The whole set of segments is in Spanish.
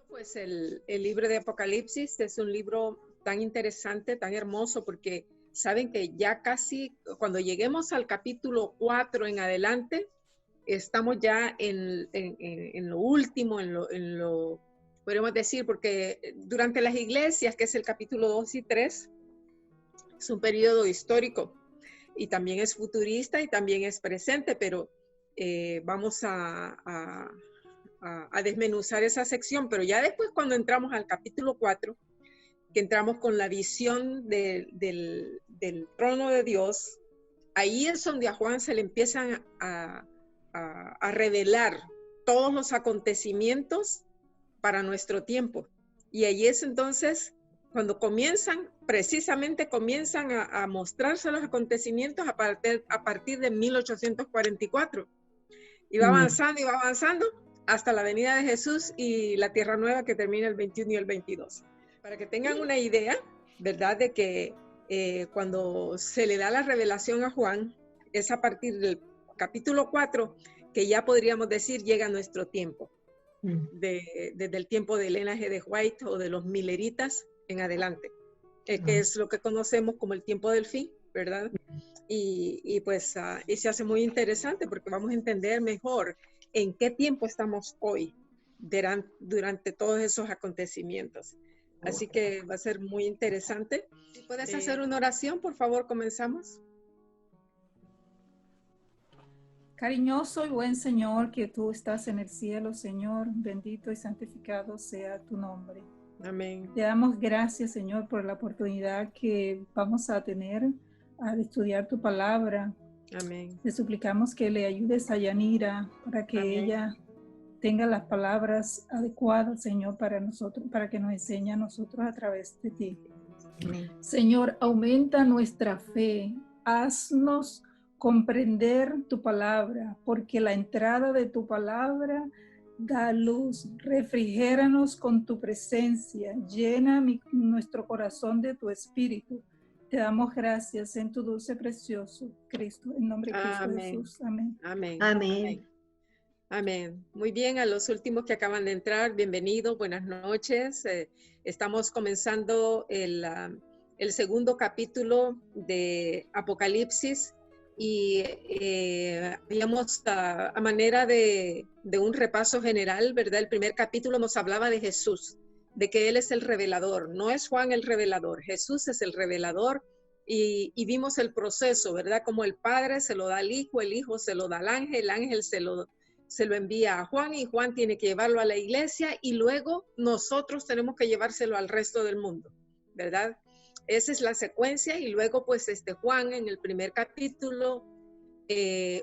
Pues el libro de Apocalipsis es un libro tan interesante, tan hermoso, porque saben que ya casi cuando lleguemos al capítulo 4 en adelante, estamos ya en lo último, podríamos decir, porque durante las iglesias, que es el capítulo 2 y 3, es un periodo histórico y también es futurista y también es presente, pero vamos a desmenuzar esa sección. Pero ya después, cuando entramos al capítulo 4, que entramos con la visión del trono de Dios, ahí es donde a Juan se le empiezan a revelar todos los acontecimientos para nuestro tiempo. Y ahí es entonces cuando precisamente comienzan a mostrarse los acontecimientos a partir de 1844. Y va avanzando hasta la venida de Jesús y la Tierra Nueva, que termina el 21 y el 22. Para que tengan una idea, ¿verdad?, de que cuando se le da la revelación a Juan, es a partir del capítulo 4 que ya podríamos decir llega nuestro tiempo, desde el tiempo de Elena G. de White o de los Milleritas en adelante, que es lo que conocemos como el tiempo del fin, ¿verdad? Y pues y se hace muy interesante porque vamos a entender mejor en qué tiempo estamos hoy durante todos esos acontecimientos. Así que va a ser muy interesante. ¿Puedes hacer una oración, por favor? Comenzamos. Cariñoso y buen Señor, que tú estás en el cielo, Señor, bendito y santificado sea tu nombre. Amén. Te damos gracias, Señor, por la oportunidad que vamos a tener al estudiar tu palabra. Amén. Te suplicamos que le ayudes a Yanira para que Amén. ella tenga las palabras adecuadas, Señor, para nosotros, para que nos enseñe a nosotros a través de ti. Amén. Señor, aumenta nuestra fe, haznos comprender tu palabra, porque la entrada de tu palabra da luz, refrigéranos con tu presencia, llena nuestro corazón de tu espíritu. Te damos gracias en tu dulce precioso Cristo, en nombre de Cristo Jesús. Amén. Amén. Amén. Amén. Muy bien, a los últimos que acaban de entrar, bienvenidos, buenas noches. Estamos comenzando el segundo capítulo de Apocalipsis y veíamos a manera de un repaso general, ¿verdad? El primer capítulo nos hablaba de Jesús, de que Él es el revelador, no es Juan el revelador, Jesús es el revelador. Y vimos el proceso, ¿verdad? Como el Padre se lo da al Hijo, el Hijo se lo da al Ángel, el Ángel se lo envía a Juan y Juan tiene que llevarlo a la iglesia y luego nosotros tenemos que llevárselo al resto del mundo, ¿verdad? Esa es la secuencia y luego pues Juan en el primer capítulo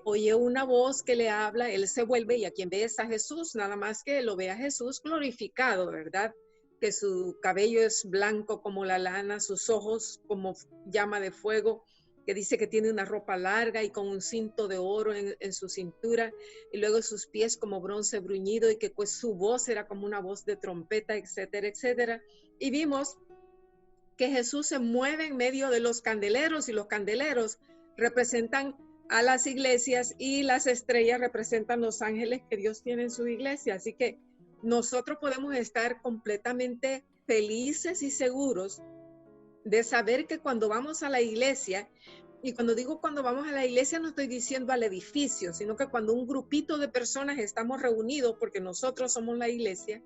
oye una voz que le habla, él se vuelve y a quien ve es a Jesús, nada más que lo ve a Jesús glorificado, ¿verdad? Que su cabello es blanco como la lana, sus ojos como llama de fuego, que dice que tiene una ropa larga y con un cinto de oro en su cintura, y luego sus pies como bronce bruñido, y que pues su voz era como una voz de trompeta, etcétera, etcétera. Y vimos que Jesús se mueve en medio de los candeleros, y los candeleros representan a las iglesias, y las estrellas representan los ángeles que Dios tiene en su iglesia. Así que nosotros podemos estar completamente felices y seguros de saber que cuando vamos a la iglesia, y cuando digo cuando vamos a la iglesia no estoy diciendo al edificio, sino que cuando un grupito de personas estamos reunidos porque nosotros somos la iglesia,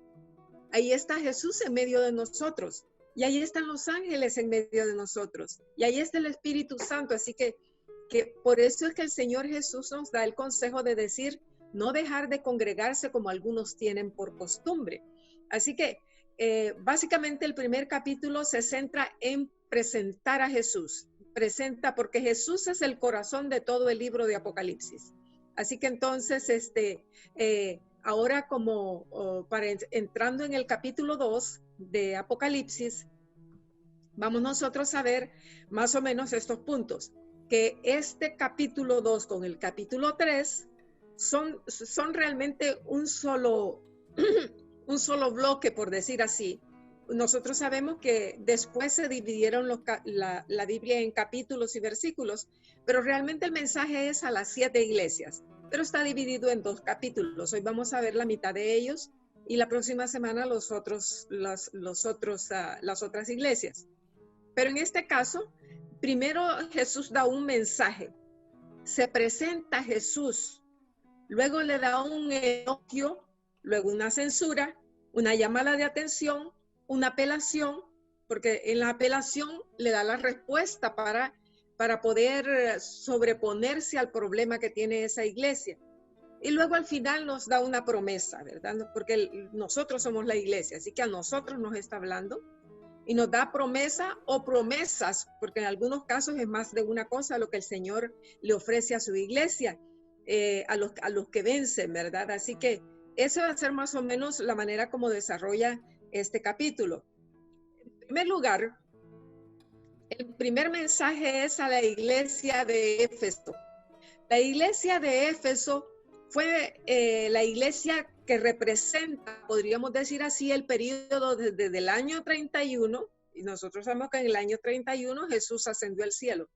ahí está Jesús en medio de nosotros, y ahí están los ángeles en medio de nosotros, y ahí está el Espíritu Santo. Así que por eso es que el Señor Jesús nos da el consejo de decir, no dejar de congregarse como algunos tienen por costumbre. Así que básicamente el primer capítulo se centra en presentar a Jesús. Presenta, porque Jesús es el corazón de todo el libro de Apocalipsis. Así que entonces, ahora entrando en el capítulo 2 de Apocalipsis, vamos nosotros a ver más o menos estos puntos. Que este capítulo 2 con el capítulo 3 son realmente un solo bloque, por decir así. Nosotros sabemos que después se dividieron la Biblia en capítulos y versículos, pero realmente el mensaje es a las 7 iglesias. pero está dividido en 2 capítulos. Hoy vamos a ver la mitad de ellos y la próxima semana las otras iglesias. Pero en este caso, primero Jesús da un mensaje, se presenta Jesús, luego le da un elogio, luego una censura, una llamada de atención, una apelación, porque en la apelación le da la respuesta para poder sobreponerse al problema que tiene esa iglesia. Y luego al final nos da una promesa, ¿verdad? Porque nosotros somos la iglesia, así que a nosotros nos está hablando y nos da promesa o promesas, porque en algunos casos es más de una cosa lo que el Señor le ofrece a su iglesia, a los que vencen, ¿verdad? Así que esa va a ser más o menos la manera como desarrolla este capítulo. En primer lugar, el primer mensaje es a la iglesia de Éfeso. La iglesia de Éfeso fue la iglesia que representa, podríamos decir así, el periodo desde el año 31, y nosotros sabemos que en el año 31 Jesús ascendió al cielo.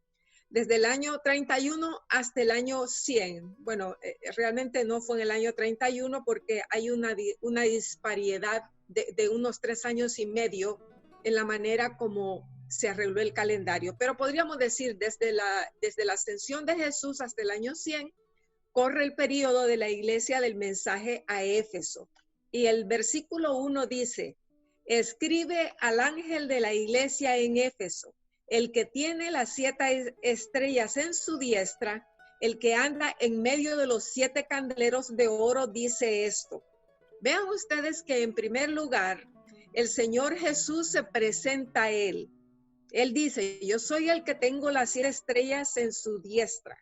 Desde el año 31 hasta el año 100. Bueno, realmente no fue en el año 31 porque hay una disparidad de unos 3 años y medio en la manera como se arregló el calendario. Pero podríamos decir desde la ascensión de Jesús hasta el año 100, corre el periodo de la iglesia del mensaje a Éfeso. Y el versículo 1 dice, escribe al ángel de la iglesia en Éfeso, el que tiene las 7 estrellas en su diestra, el que anda en medio de los 7 candeleros de oro, dice esto. Vean ustedes que en primer lugar, el Señor Jesús se presenta a él. Él dice, yo soy el que tengo las 7 estrellas en su diestra.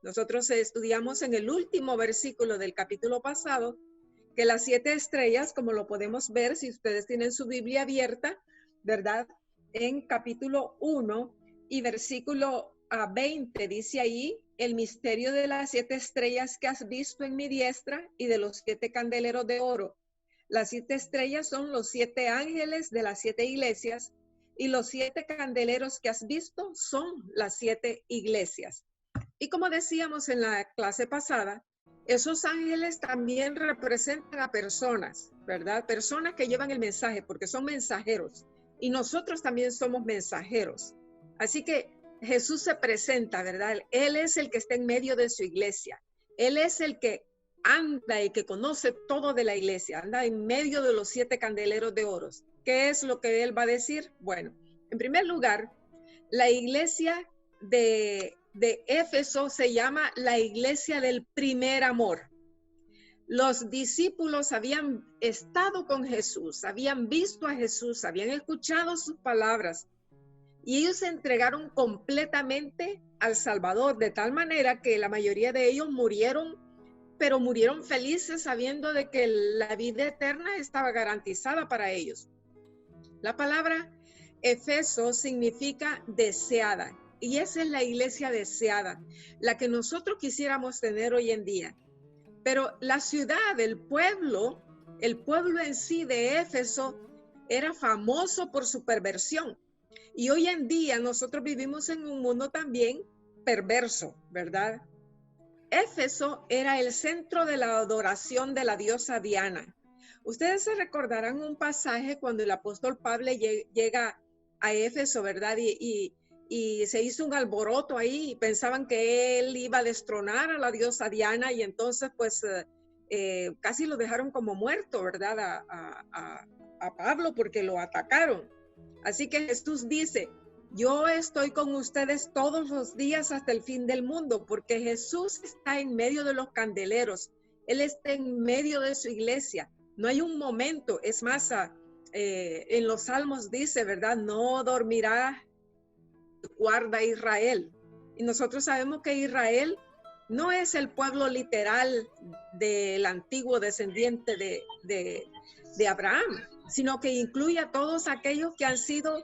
Nosotros estudiamos en el último versículo del capítulo pasado que las 7 estrellas, como lo podemos ver si ustedes tienen su Biblia abierta, ¿verdad? En capítulo 1 y versículo 20 dice ahí, el misterio de las 7 estrellas que has visto en mi diestra y de los 7 candeleros de oro. Las 7 estrellas son los 7 ángeles de las 7 iglesias y los 7 candeleros que has visto son las 7 iglesias. Y como decíamos en la clase pasada, esos ángeles también representan a personas, ¿verdad? Personas que llevan el mensaje porque son mensajeros. Y nosotros también somos mensajeros. Así que Jesús se presenta, ¿verdad? Él es el que está en medio de su iglesia. Él es el que anda y que conoce todo de la iglesia. Anda en medio de los 7 candeleros de oro. ¿Qué es lo que él va a decir? Bueno, en primer lugar, la iglesia de Éfeso se llama la iglesia del primer amor. Los discípulos habían estado con Jesús, habían visto a Jesús, habían escuchado sus palabras y ellos se entregaron completamente al Salvador, de tal manera que la mayoría de ellos murieron, pero murieron felices sabiendo de que la vida eterna estaba garantizada para ellos. La palabra Éfeso significa deseada. Y esa es la iglesia deseada, la que nosotros quisiéramos tener hoy en día. Pero la ciudad, el pueblo en sí de Éfeso era famoso por su perversión. Y hoy en día nosotros vivimos en un mundo también perverso, ¿verdad? Éfeso era el centro de la adoración de la diosa Diana. Ustedes se recordarán un pasaje cuando el apóstol Pablo llega a Éfeso, ¿verdad? Y se hizo un alboroto ahí y pensaban que él iba a destronar a la diosa Diana y entonces pues casi lo dejaron como muerto, ¿verdad? A Pablo porque lo atacaron. Así que Jesús dice, yo estoy con ustedes todos los días hasta el fin del mundo, porque Jesús está en medio de los candeleros, Él está en medio de su iglesia. No hay un momento, es más, en los Salmos dice, ¿verdad? No dormirá guarda Israel. Y nosotros sabemos que Israel no es el pueblo literal del antiguo descendiente de Abraham, sino que incluye a todos aquellos que han sido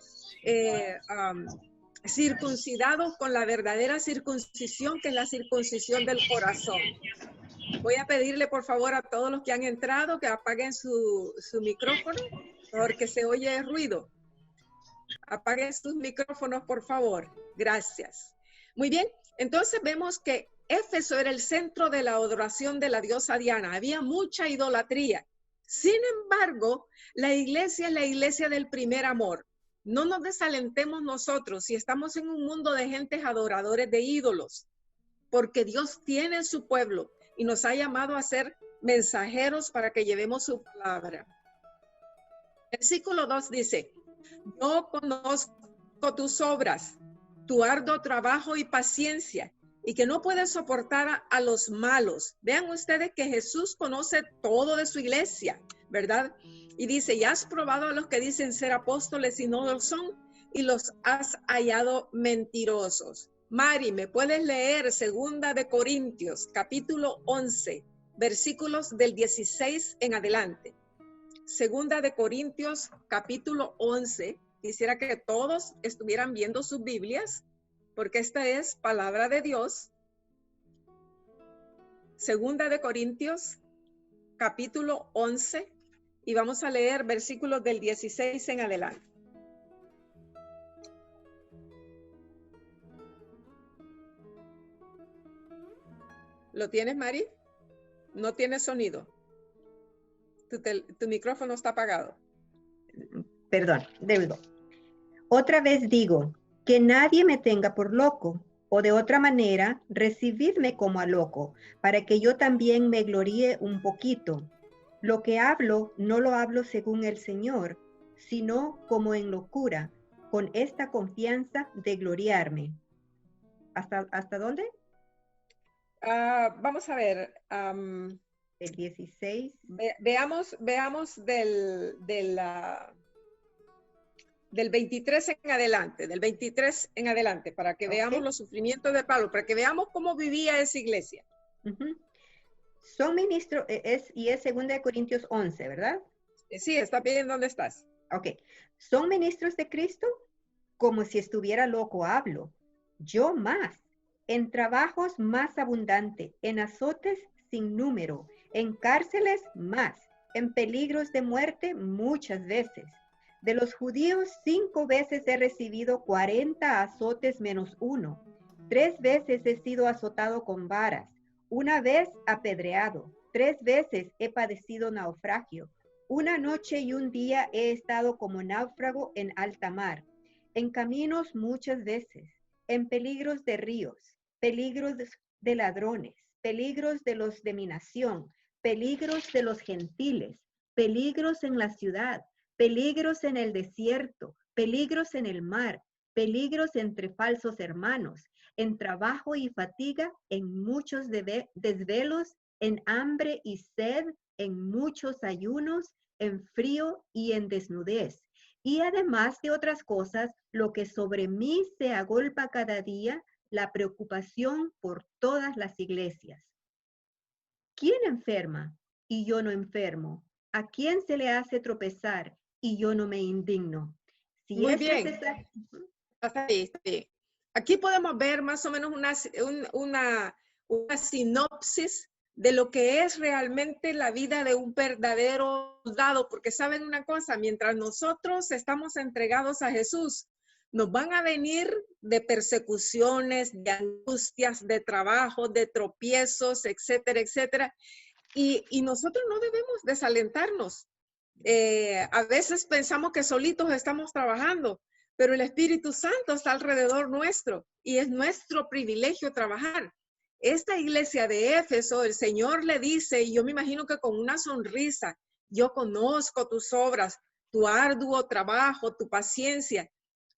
circuncidados con la verdadera circuncisión, que es la circuncisión del corazón. Voy a pedirle por favor a todos los que han entrado que apaguen su micrófono porque se oye ruido. Apaguen sus micrófonos, por favor. Gracias. Muy bien. Entonces vemos que Éfeso era el centro de la adoración de la diosa Diana. Había mucha idolatría. Sin embargo, la iglesia es la iglesia del primer amor. No nos desalentemos nosotros si estamos en un mundo de gentes adoradores de ídolos, porque Dios tiene su pueblo y nos ha llamado a ser mensajeros para que llevemos su palabra. Versículo 2 dice, yo conozco tus obras, tu arduo trabajo y paciencia, y que no puedes soportar a los malos. Vean ustedes que Jesús conoce todo de su iglesia, ¿verdad? Y dice, ya has probado a los que dicen ser apóstoles y no lo son, y los has hallado mentirosos. Mari, ¿me puedes leer 2 de Corintios, capítulo 11, versículos del 16 en adelante? 2 de Corintios, capítulo 11. Quisiera que todos estuvieran viendo sus Biblias, porque esta es palabra de Dios. 2 de Corintios, capítulo 11, y vamos a leer versículos del 16 en adelante. ¿Lo tienes, Mari? No tiene sonido. Tu micrófono está apagado. Perdón, deudo. Otra vez digo, que nadie me tenga por loco, o de otra manera, recibidme como a loco, para que yo también me gloríe un poquito. Lo que hablo, no lo hablo según el Señor, sino como en locura, con esta confianza de gloriarme. ¿Hasta dónde? Vamos a ver. El 16. Veamos del 23 en adelante, para que veamos los sufrimientos de Pablo, para que veamos cómo vivía esa iglesia. Son ministros, y es 2 de Corintios 11, ¿verdad? Sí, está bien donde estás. Ok. ¿Son ministros de Cristo? Como si estuviera loco hablo. Yo más. En trabajos más abundante, en azotes sin número, en cárceles más, en peligros de muerte muchas veces. De los judíos 5 veces he recibido 40 azotes menos 1. 3 veces he sido azotado con varas. 1 vez apedreado. 3 veces he padecido naufragio. 1 noche y 1 día he estado como náufrago en alta mar. En caminos muchas veces. En peligros de ríos. Peligros de ladrones. Peligros de los de mi nación. Peligros de los gentiles. Peligros en la ciudad. Peligros en el desierto, peligros en el mar, peligros entre falsos hermanos, en trabajo y fatiga, en muchos desvelos, en hambre y sed, en muchos ayunos, en frío y en desnudez. Y además de otras cosas, lo que sobre mí se agolpa cada día, la preocupación por todas las iglesias. ¿Quién enferma y yo no enfermo? ¿A quién se le hace tropezar y yo no me indigno? Muy bien. Está bien. Aquí podemos ver más o menos una sinopsis de lo que es realmente la vida de un verdadero soldado, porque saben una cosa, mientras nosotros estamos entregados a Jesús, nos van a venir de persecuciones, de angustias, de trabajo, de tropiezos, etcétera, etcétera, y nosotros no debemos desalentarnos. A veces pensamos que solitos estamos trabajando, pero el Espíritu Santo está alrededor nuestro y es nuestro privilegio trabajar. Esta iglesia de Éfeso, el Señor le dice, y yo me imagino que con una sonrisa, yo conozco tus obras, tu arduo trabajo, tu paciencia.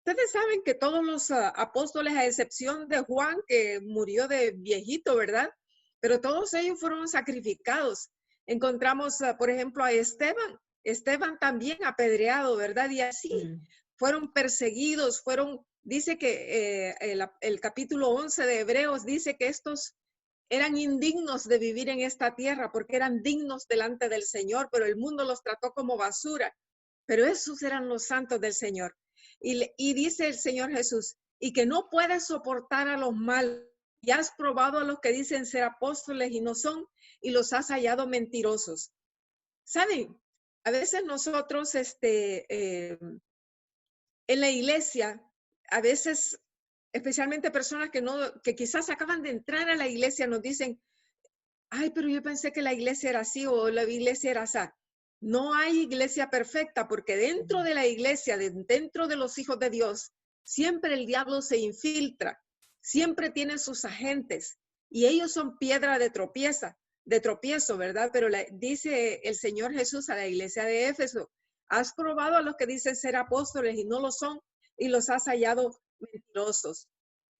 Ustedes saben que todos los apóstoles, a excepción de Juan, que murió de viejito, ¿verdad? Pero todos ellos fueron sacrificados. Encontramos, por ejemplo, a Esteban también apedreado, ¿verdad? Y así fueron perseguidos, dice que el capítulo 11 de Hebreos dice que estos eran indignos de vivir en esta tierra porque eran dignos delante del Señor, pero el mundo los trató como basura. Pero esos eran los santos del Señor. Y dice el Señor Jesús, y que no puedes soportar a los malos, y has probado a los que dicen ser apóstoles y no son, y los has hallado mentirosos. ¿Saben? A veces nosotros en la iglesia, a veces especialmente personas que quizás acaban de entrar a la iglesia, nos dicen, ay, pero yo pensé que la iglesia era así o la iglesia era así. No hay iglesia perfecta, porque dentro de la iglesia, dentro de los hijos de Dios, siempre el diablo se infiltra, siempre tienen sus agentes y ellos son piedra de tropiezo, ¿verdad? Pero dice el Señor Jesús a la iglesia de Éfeso, has probado a los que dicen ser apóstoles y no lo son, y los has hallado mentirosos.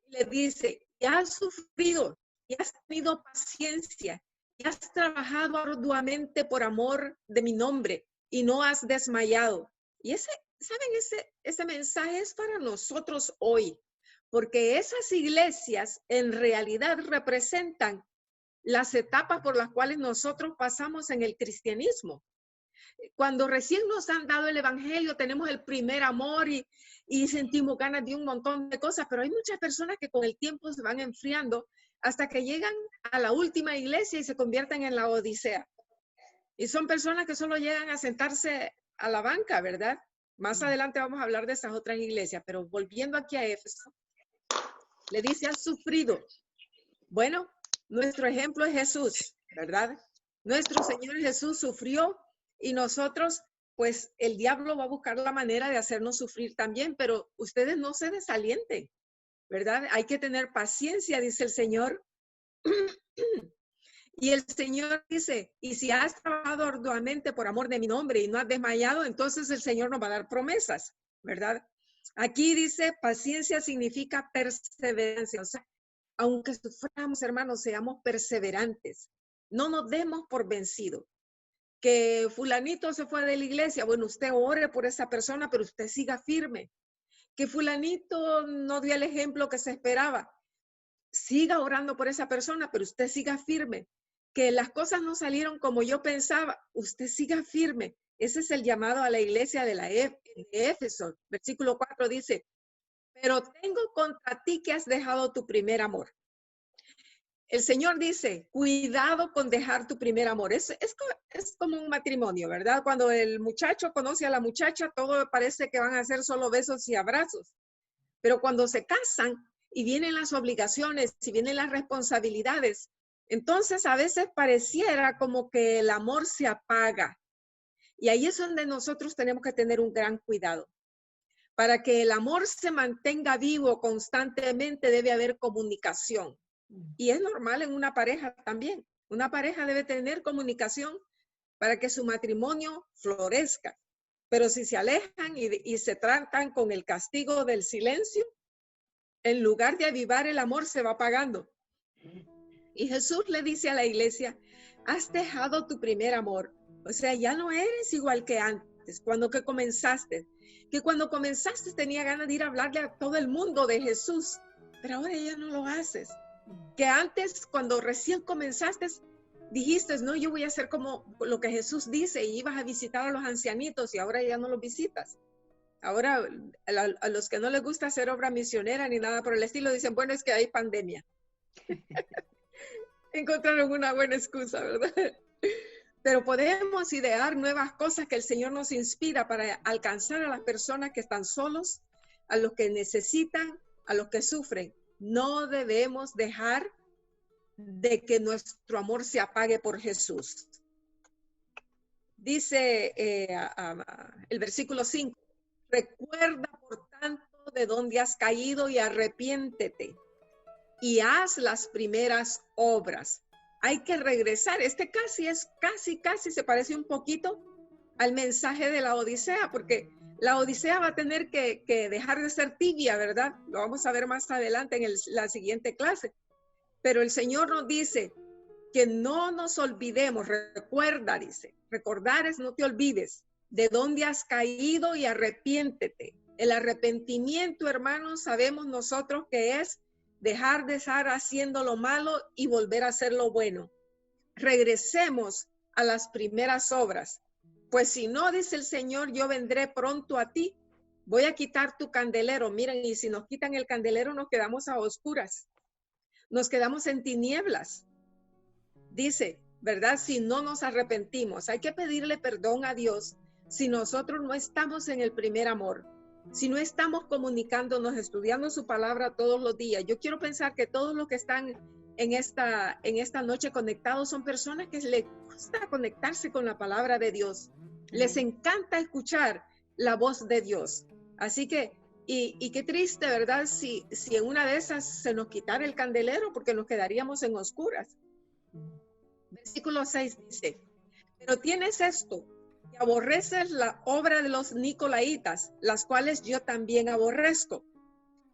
Y le dice, ya has sufrido, ya has tenido paciencia, ya has trabajado arduamente por amor de mi nombre y no has desmayado. Y ese mensaje es para nosotros hoy, porque esas iglesias en realidad representan las etapas por las cuales nosotros pasamos en el cristianismo. Cuando recién nos han dado el evangelio, tenemos el primer amor y sentimos ganas de un montón de cosas, pero hay muchas personas que con el tiempo se van enfriando hasta que llegan a la última iglesia y se convierten en la Odisea. Y son personas que solo llegan a sentarse a la banca, ¿verdad? Más adelante vamos a hablar de esas otras iglesias, pero volviendo aquí a Éfeso, le dice, has sufrido. Bueno, nuestro ejemplo es Jesús, ¿verdad? Nuestro Señor Jesús sufrió y nosotros, pues el diablo va a buscar la manera de hacernos sufrir también, pero ustedes no se desalienten, ¿verdad? Hay que tener paciencia, dice el Señor. Y el Señor dice, y si has trabajado arduamente por amor de mi nombre y no has desmayado, entonces el Señor nos va a dar promesas, ¿verdad? Aquí dice, paciencia significa perseverancia, o sea, aunque suframos, hermanos, seamos perseverantes. No nos demos por vencido. Que fulanito se fue de la iglesia, bueno, usted ore por esa persona, pero usted siga firme. Que fulanito no dio el ejemplo que se esperaba, siga orando por esa persona, pero usted siga firme. Que las cosas no salieron como yo pensaba, usted siga firme. Ese es el llamado a la iglesia de Éfeso. Versículo 4 dice, pero tengo contra ti que has dejado tu primer amor. El Señor dice, cuidado con dejar tu primer amor. Es como un matrimonio, ¿verdad? Cuando el muchacho conoce a la muchacha, todo parece que van a ser solo besos y abrazos. Pero cuando se casan y vienen las obligaciones y vienen las responsabilidades, entonces a veces pareciera como que el amor se apaga. Y ahí es donde nosotros tenemos que tener un gran cuidado. Para que el amor se mantenga vivo constantemente debe haber comunicación. Y es normal en una pareja también. Una pareja debe tener comunicación para que su matrimonio florezca. Pero si se alejan y se tratan con el castigo del silencio, en lugar de avivar el amor, se va apagando. Y Jesús le dice a la iglesia, has dejado tu primer amor. O sea, ya no eres igual que antes, cuando comenzaste. Que cuando comenzaste tenía ganas de ir a hablarle a todo el mundo de Jesús, pero ahora ya no lo haces. Que antes, cuando recién comenzaste, dijiste, no, yo voy a hacer como lo que Jesús dice y ibas a visitar a los ancianitos y ahora ya no los visitas. Ahora, a los que no les gusta hacer obra misionera ni nada por el estilo, dicen, bueno, es que hay pandemia. Encontraron una buena excusa, ¿verdad? Pero podemos idear nuevas cosas que el Señor nos inspira para alcanzar a las personas que están solos, a los que necesitan, a los que sufren. No debemos dejar de que nuestro amor se apague por Jesús. Dice el versículo 5, recuerda por tanto de dónde has caído y arrepiéntete y haz las primeras obras. Hay que regresar. Casi se parece un poquito al mensaje de la Odisea, porque la Odisea va a tener que dejar de ser tibia, ¿verdad? Lo vamos a ver más adelante en la siguiente clase. Pero el Señor nos dice que no nos olvidemos, recuerda, dice, recordar es no te olvides de dónde has caído y arrepiéntete. El arrepentimiento, hermanos, sabemos nosotros que es dejar de estar haciendo lo malo y volver a hacer lo bueno. Regresemos a las primeras obras. Pues si no, dice el Señor, yo vendré pronto a ti. Voy a quitar tu candelero. Miren, y si nos quitan el candelero, nos quedamos a oscuras. Nos quedamos en tinieblas. Dice, ¿verdad? Si no nos arrepentimos, hay que pedirle perdón a Dios si nosotros no estamos en el primer amor. si no estamos comunicándonos, estudiando su palabra todos los días? Yo quiero pensar que todos los que están en esta noche conectados son personas que les gusta conectarse con la palabra de Dios. Les encanta escuchar la voz de Dios. Así que, y qué triste, ¿verdad? Si en una de esas se nos quitara el candelero, porque nos quedaríamos en oscuras. Versículo 6 dice, pero tienes esto, que aborreces la obra de los nicolaitas, las cuales yo también aborrezco.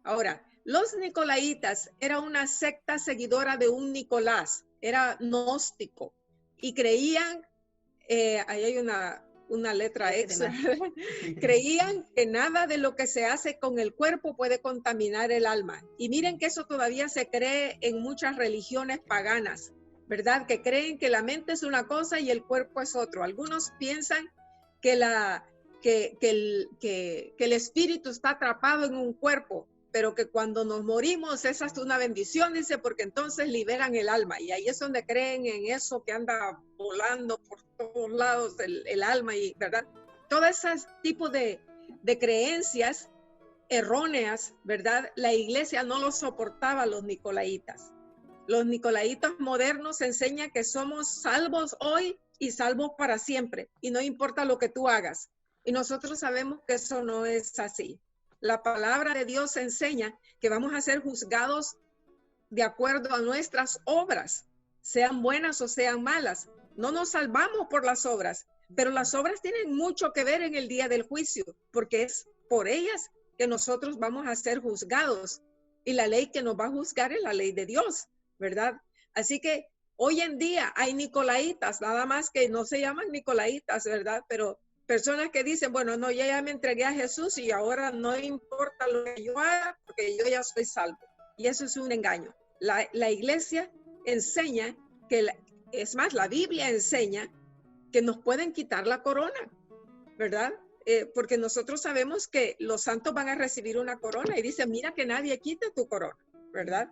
Ahora, los nicolaitas era una secta seguidora de un Nicolás, era gnóstico, y creían, ahí hay una letra extra, creían que nada de lo que se hace con el cuerpo puede contaminar el alma. Y miren que eso todavía se cree en muchas religiones paganas, ¿verdad? Que creen que la mente es una cosa y el cuerpo es otro. Algunos piensan que el espíritu está atrapado en un cuerpo, pero que cuando nos morimos es hasta una bendición, dice, porque entonces liberan el alma. Y ahí es donde creen en eso que anda volando por todos lados el alma, y ¿verdad? Todo ese tipo de creencias erróneas, ¿verdad? La iglesia no lo soportaba a los nicolaitas. Los nicolaitas modernos enseñan que somos salvos hoy y salvos para siempre, y no importa lo que tú hagas. Y nosotros sabemos que eso no es así. La palabra de Dios enseña que vamos a ser juzgados de acuerdo a nuestras obras, sean buenas o sean malas. No nos salvamos por las obras, pero las obras tienen mucho que ver en el día del juicio, porque es por ellas que nosotros vamos a ser juzgados. Y la ley que nos va a juzgar es la ley de Dios, ¿verdad? Así que hoy en día hay nicolaitas, nada más que no se llaman nicolaitas, ¿verdad? Pero personas que dicen, bueno, no, yo ya me entregué a Jesús y ahora no importa lo que yo haga porque yo ya soy salvo. Y eso es un engaño. La iglesia enseña que, es más, la Biblia enseña que nos pueden quitar la corona, ¿verdad? Porque nosotros sabemos que los santos van a recibir una corona y dice, mira que nadie quite tu corona, ¿verdad?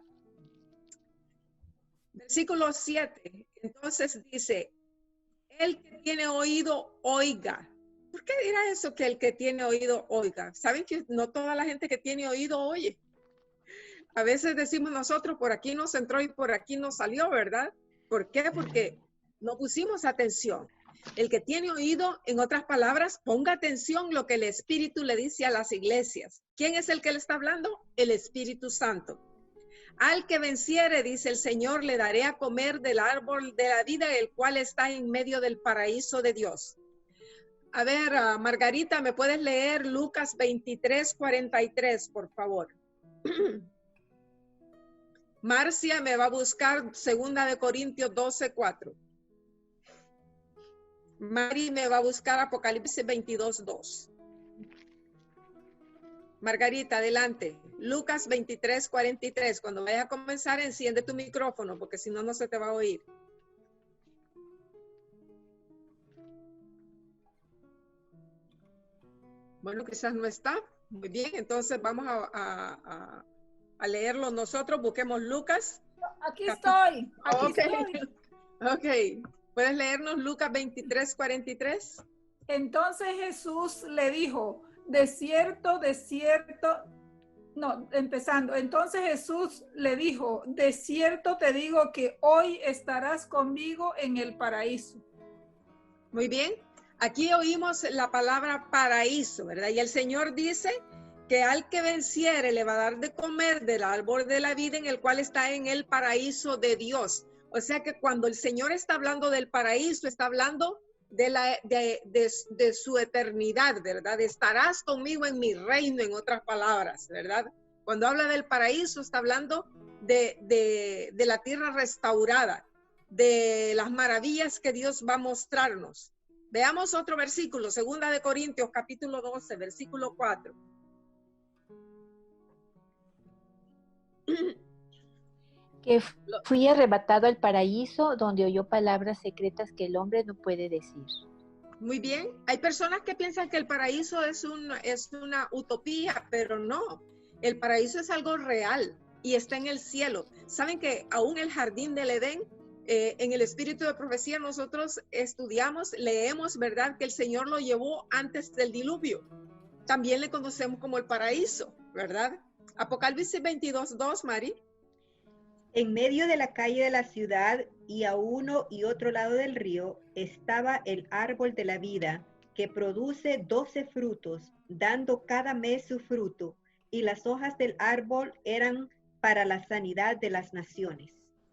Versículo 7, entonces dice, el que tiene oído, oiga. ¿Por qué dirá eso que el que tiene oído, oiga? Saben que no toda la gente que tiene oído oye. A veces decimos nosotros, por aquí nos entró y por aquí nos salió, ¿verdad? ¿Por qué? Porque no pusimos atención. El que tiene oído, en otras palabras, ponga atención lo que el Espíritu le dice a las iglesias. ¿Quién es el que le está hablando? El Espíritu Santo. Al que venciere, dice el Señor, le daré a comer del árbol de la vida, el cual está en medio del paraíso de Dios. A ver, Margarita, ¿me puedes leer Lucas 23:43, por favor? Marcia me va a buscar 2 Corintios 12:4. Mari me va a buscar Apocalipsis 22:2. Margarita, adelante. Lucas 23:43. Cuando vayas a comenzar, enciende tu micrófono, porque si no, no se te va a oír. Bueno, quizás no está. Muy bien, entonces vamos a leerlo nosotros. Busquemos Lucas. Aquí estoy. Ok. ¿Puedes leernos Lucas 23:43? Entonces Jesús le dijo, entonces Jesús le dijo, de cierto te digo que hoy estarás conmigo en el paraíso. Muy bien. Aquí oímos la palabra paraíso, ¿verdad? Y el Señor dice que al que venciere le va a dar de comer del árbol de la vida en el cual está en el paraíso de Dios. O sea que cuando el Señor está hablando del paraíso, está hablando de su eternidad, ¿verdad? Estarás conmigo en mi reino, en otras palabras, ¿verdad? Cuando habla del paraíso, está hablando de la tierra restaurada, de las maravillas que Dios va a mostrarnos. Veamos otro versículo, 2 Corintios, capítulo 12, versículo 4. Que fui arrebatado al paraíso, donde oyó palabras secretas que el hombre no puede decir. Muy bien. Hay personas que piensan que el paraíso es una utopía, pero no. El paraíso es algo real y está en el cielo. Saben que aún el jardín del Edén, en el espíritu de profecía, nosotros estudiamos, leemos, ¿verdad? Que el Señor lo llevó antes del diluvio. también le conocemos como el paraíso, ¿verdad? Apocalipsis 22:2, Mari. En medio de la calle de la ciudad y a uno y otro lado del río estaba el árbol de la vida, que produce 12 frutos, dando cada mes su fruto, y las hojas del árbol eran para la sanidad de las naciones.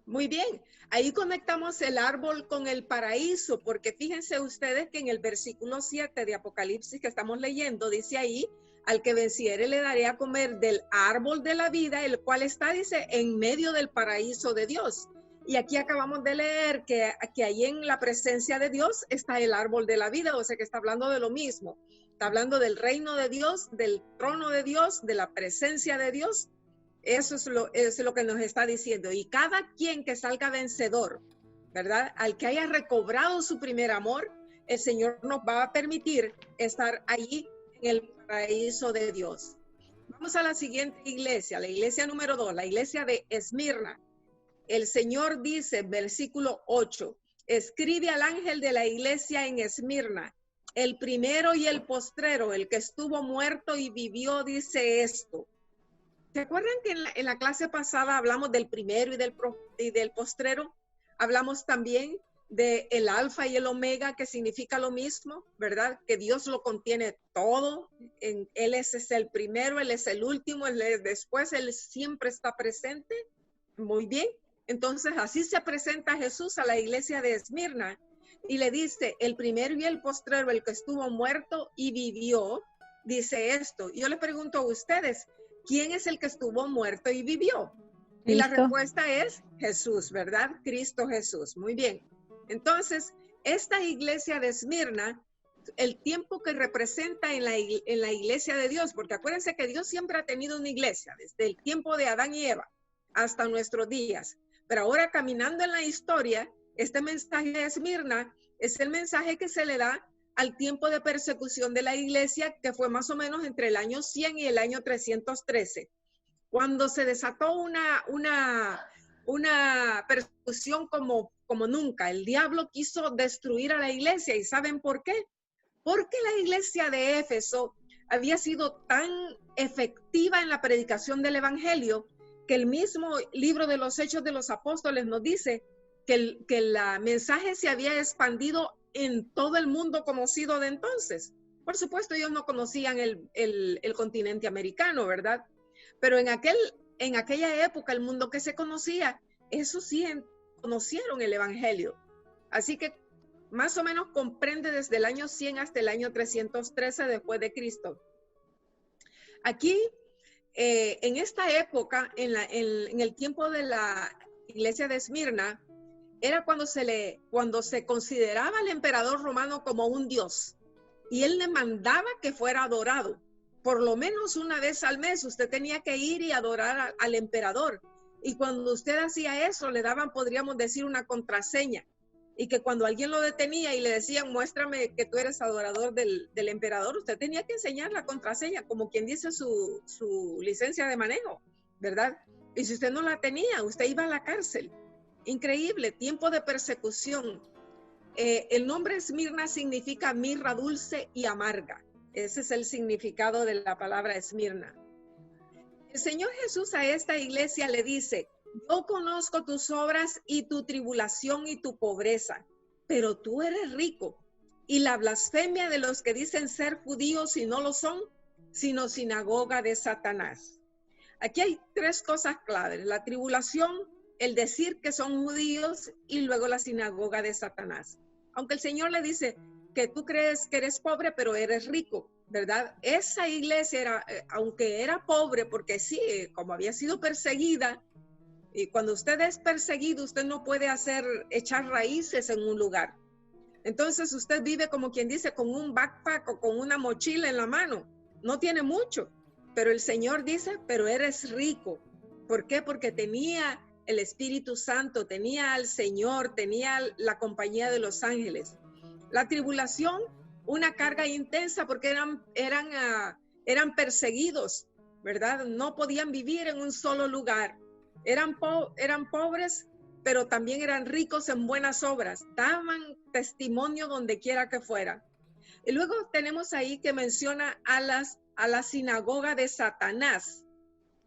Muy bien, ahí conectamos el árbol con el paraíso, porque fíjense ustedes que en el versículo 7 de Apocalipsis que estamos leyendo, dice ahí, al que venciere le daré a comer del árbol de la vida, el cual está, dice, en medio del paraíso de Dios. Y aquí acabamos de leer que ahí en la presencia de Dios está el árbol de la vida, o sea que está hablando de lo mismo. Está hablando del reino de Dios, del trono de Dios, de la presencia de Dios. Eso es lo que nos está diciendo. Y cada quien que salga vencedor, ¿verdad? Al que haya recobrado su primer amor, el Señor nos va a permitir estar allí en el paraíso de Dios. Vamos a la siguiente iglesia, la iglesia número 2, la iglesia de Esmirna. El Señor dice, versículo 8, escribe al ángel de la iglesia en Esmirna, el primero y el postrero, el que estuvo muerto y vivió, dice esto. ¿Se acuerdan que en la clase pasada hablamos del primero y del postrero? Hablamos también del alfa y el omega, que significa lo mismo, ¿verdad? Que Dios lo contiene todo. Él es el primero, Él es el último, Él es después, Él siempre está presente. Muy bien. Entonces, así se presenta Jesús a la iglesia de Esmirna y le dice, el primero y el postrero, el que estuvo muerto y vivió, dice esto. Y yo les pregunto a ustedes, ¿quién es el que estuvo muerto y vivió? Cristo. Y la respuesta es Jesús, ¿verdad? Cristo Jesús. Muy bien. Entonces, esta iglesia de Esmirna, el tiempo que representa en la iglesia de Dios, porque acuérdense que Dios siempre ha tenido una iglesia, desde el tiempo de Adán y Eva hasta nuestros días. Pero ahora, caminando en la historia, este mensaje de Esmirna es el mensaje que se le da al tiempo de persecución de la iglesia, que fue más o menos entre el año 100 y el año 313, cuando se desató una persecución como nunca. El diablo quiso destruir a la iglesia. ¿Y saben por qué? Porque la iglesia de Éfeso había sido tan efectiva en la predicación del evangelio que el mismo libro de los Hechos de los Apóstoles nos dice que el mensaje se había expandido en todo el mundo conocido de entonces. Por supuesto, ellos no conocían el continente americano, ¿verdad? Pero en aquella época, el mundo que se conocía, eso sí, conocieron el evangelio. Así que más o menos comprende desde el año 100 hasta el año 313 después de Cristo. Aquí, en esta época, en el tiempo de la iglesia de Esmirna, era cuando se consideraba al emperador romano como un dios y él le mandaba que fuera adorado. Por lo menos una vez al mes usted tenía que ir y adorar al emperador. Y cuando usted hacía eso, le daban, podríamos decir, una contraseña. Y que cuando alguien lo detenía y le decían, muéstrame que tú eres adorador del emperador, usted tenía que enseñar la contraseña, como quien dice su licencia de manejo, ¿verdad? Y si usted no la tenía, usted iba a la cárcel. Increíble, tiempo de persecución. El nombre Esmirna significa mirra dulce y amarga. Ese es el significado de la palabra Esmirna. El Señor Jesús a esta iglesia le dice, yo conozco tus obras y tu tribulación y tu pobreza, pero tú eres rico. Y la blasfemia de los que dicen ser judíos y no lo son, sino sinagoga de Satanás. Aquí hay tres cosas claves: la tribulación, el decir que son judíos y luego la sinagoga de Satanás. Aunque el Señor le dice que tú crees que eres pobre, pero eres rico, ¿verdad? Esa iglesia era, aunque era pobre, porque sí, como había sido perseguida, y cuando usted es perseguido, usted no puede echar raíces en un lugar. Entonces usted vive, como quien dice, con un backpack o con una mochila en la mano. No tiene mucho, pero el Señor dice, pero eres rico. ¿Por qué? Porque tenía el Espíritu Santo, tenía al Señor, tenía la compañía de los ángeles. La tribulación, una carga intensa porque eran perseguidos, ¿verdad? No podían vivir en un solo lugar. Eran pobres, pero también eran ricos en buenas obras. Daban testimonio donde quiera que fuera. Y luego tenemos ahí que menciona a las a la sinagoga de Satanás,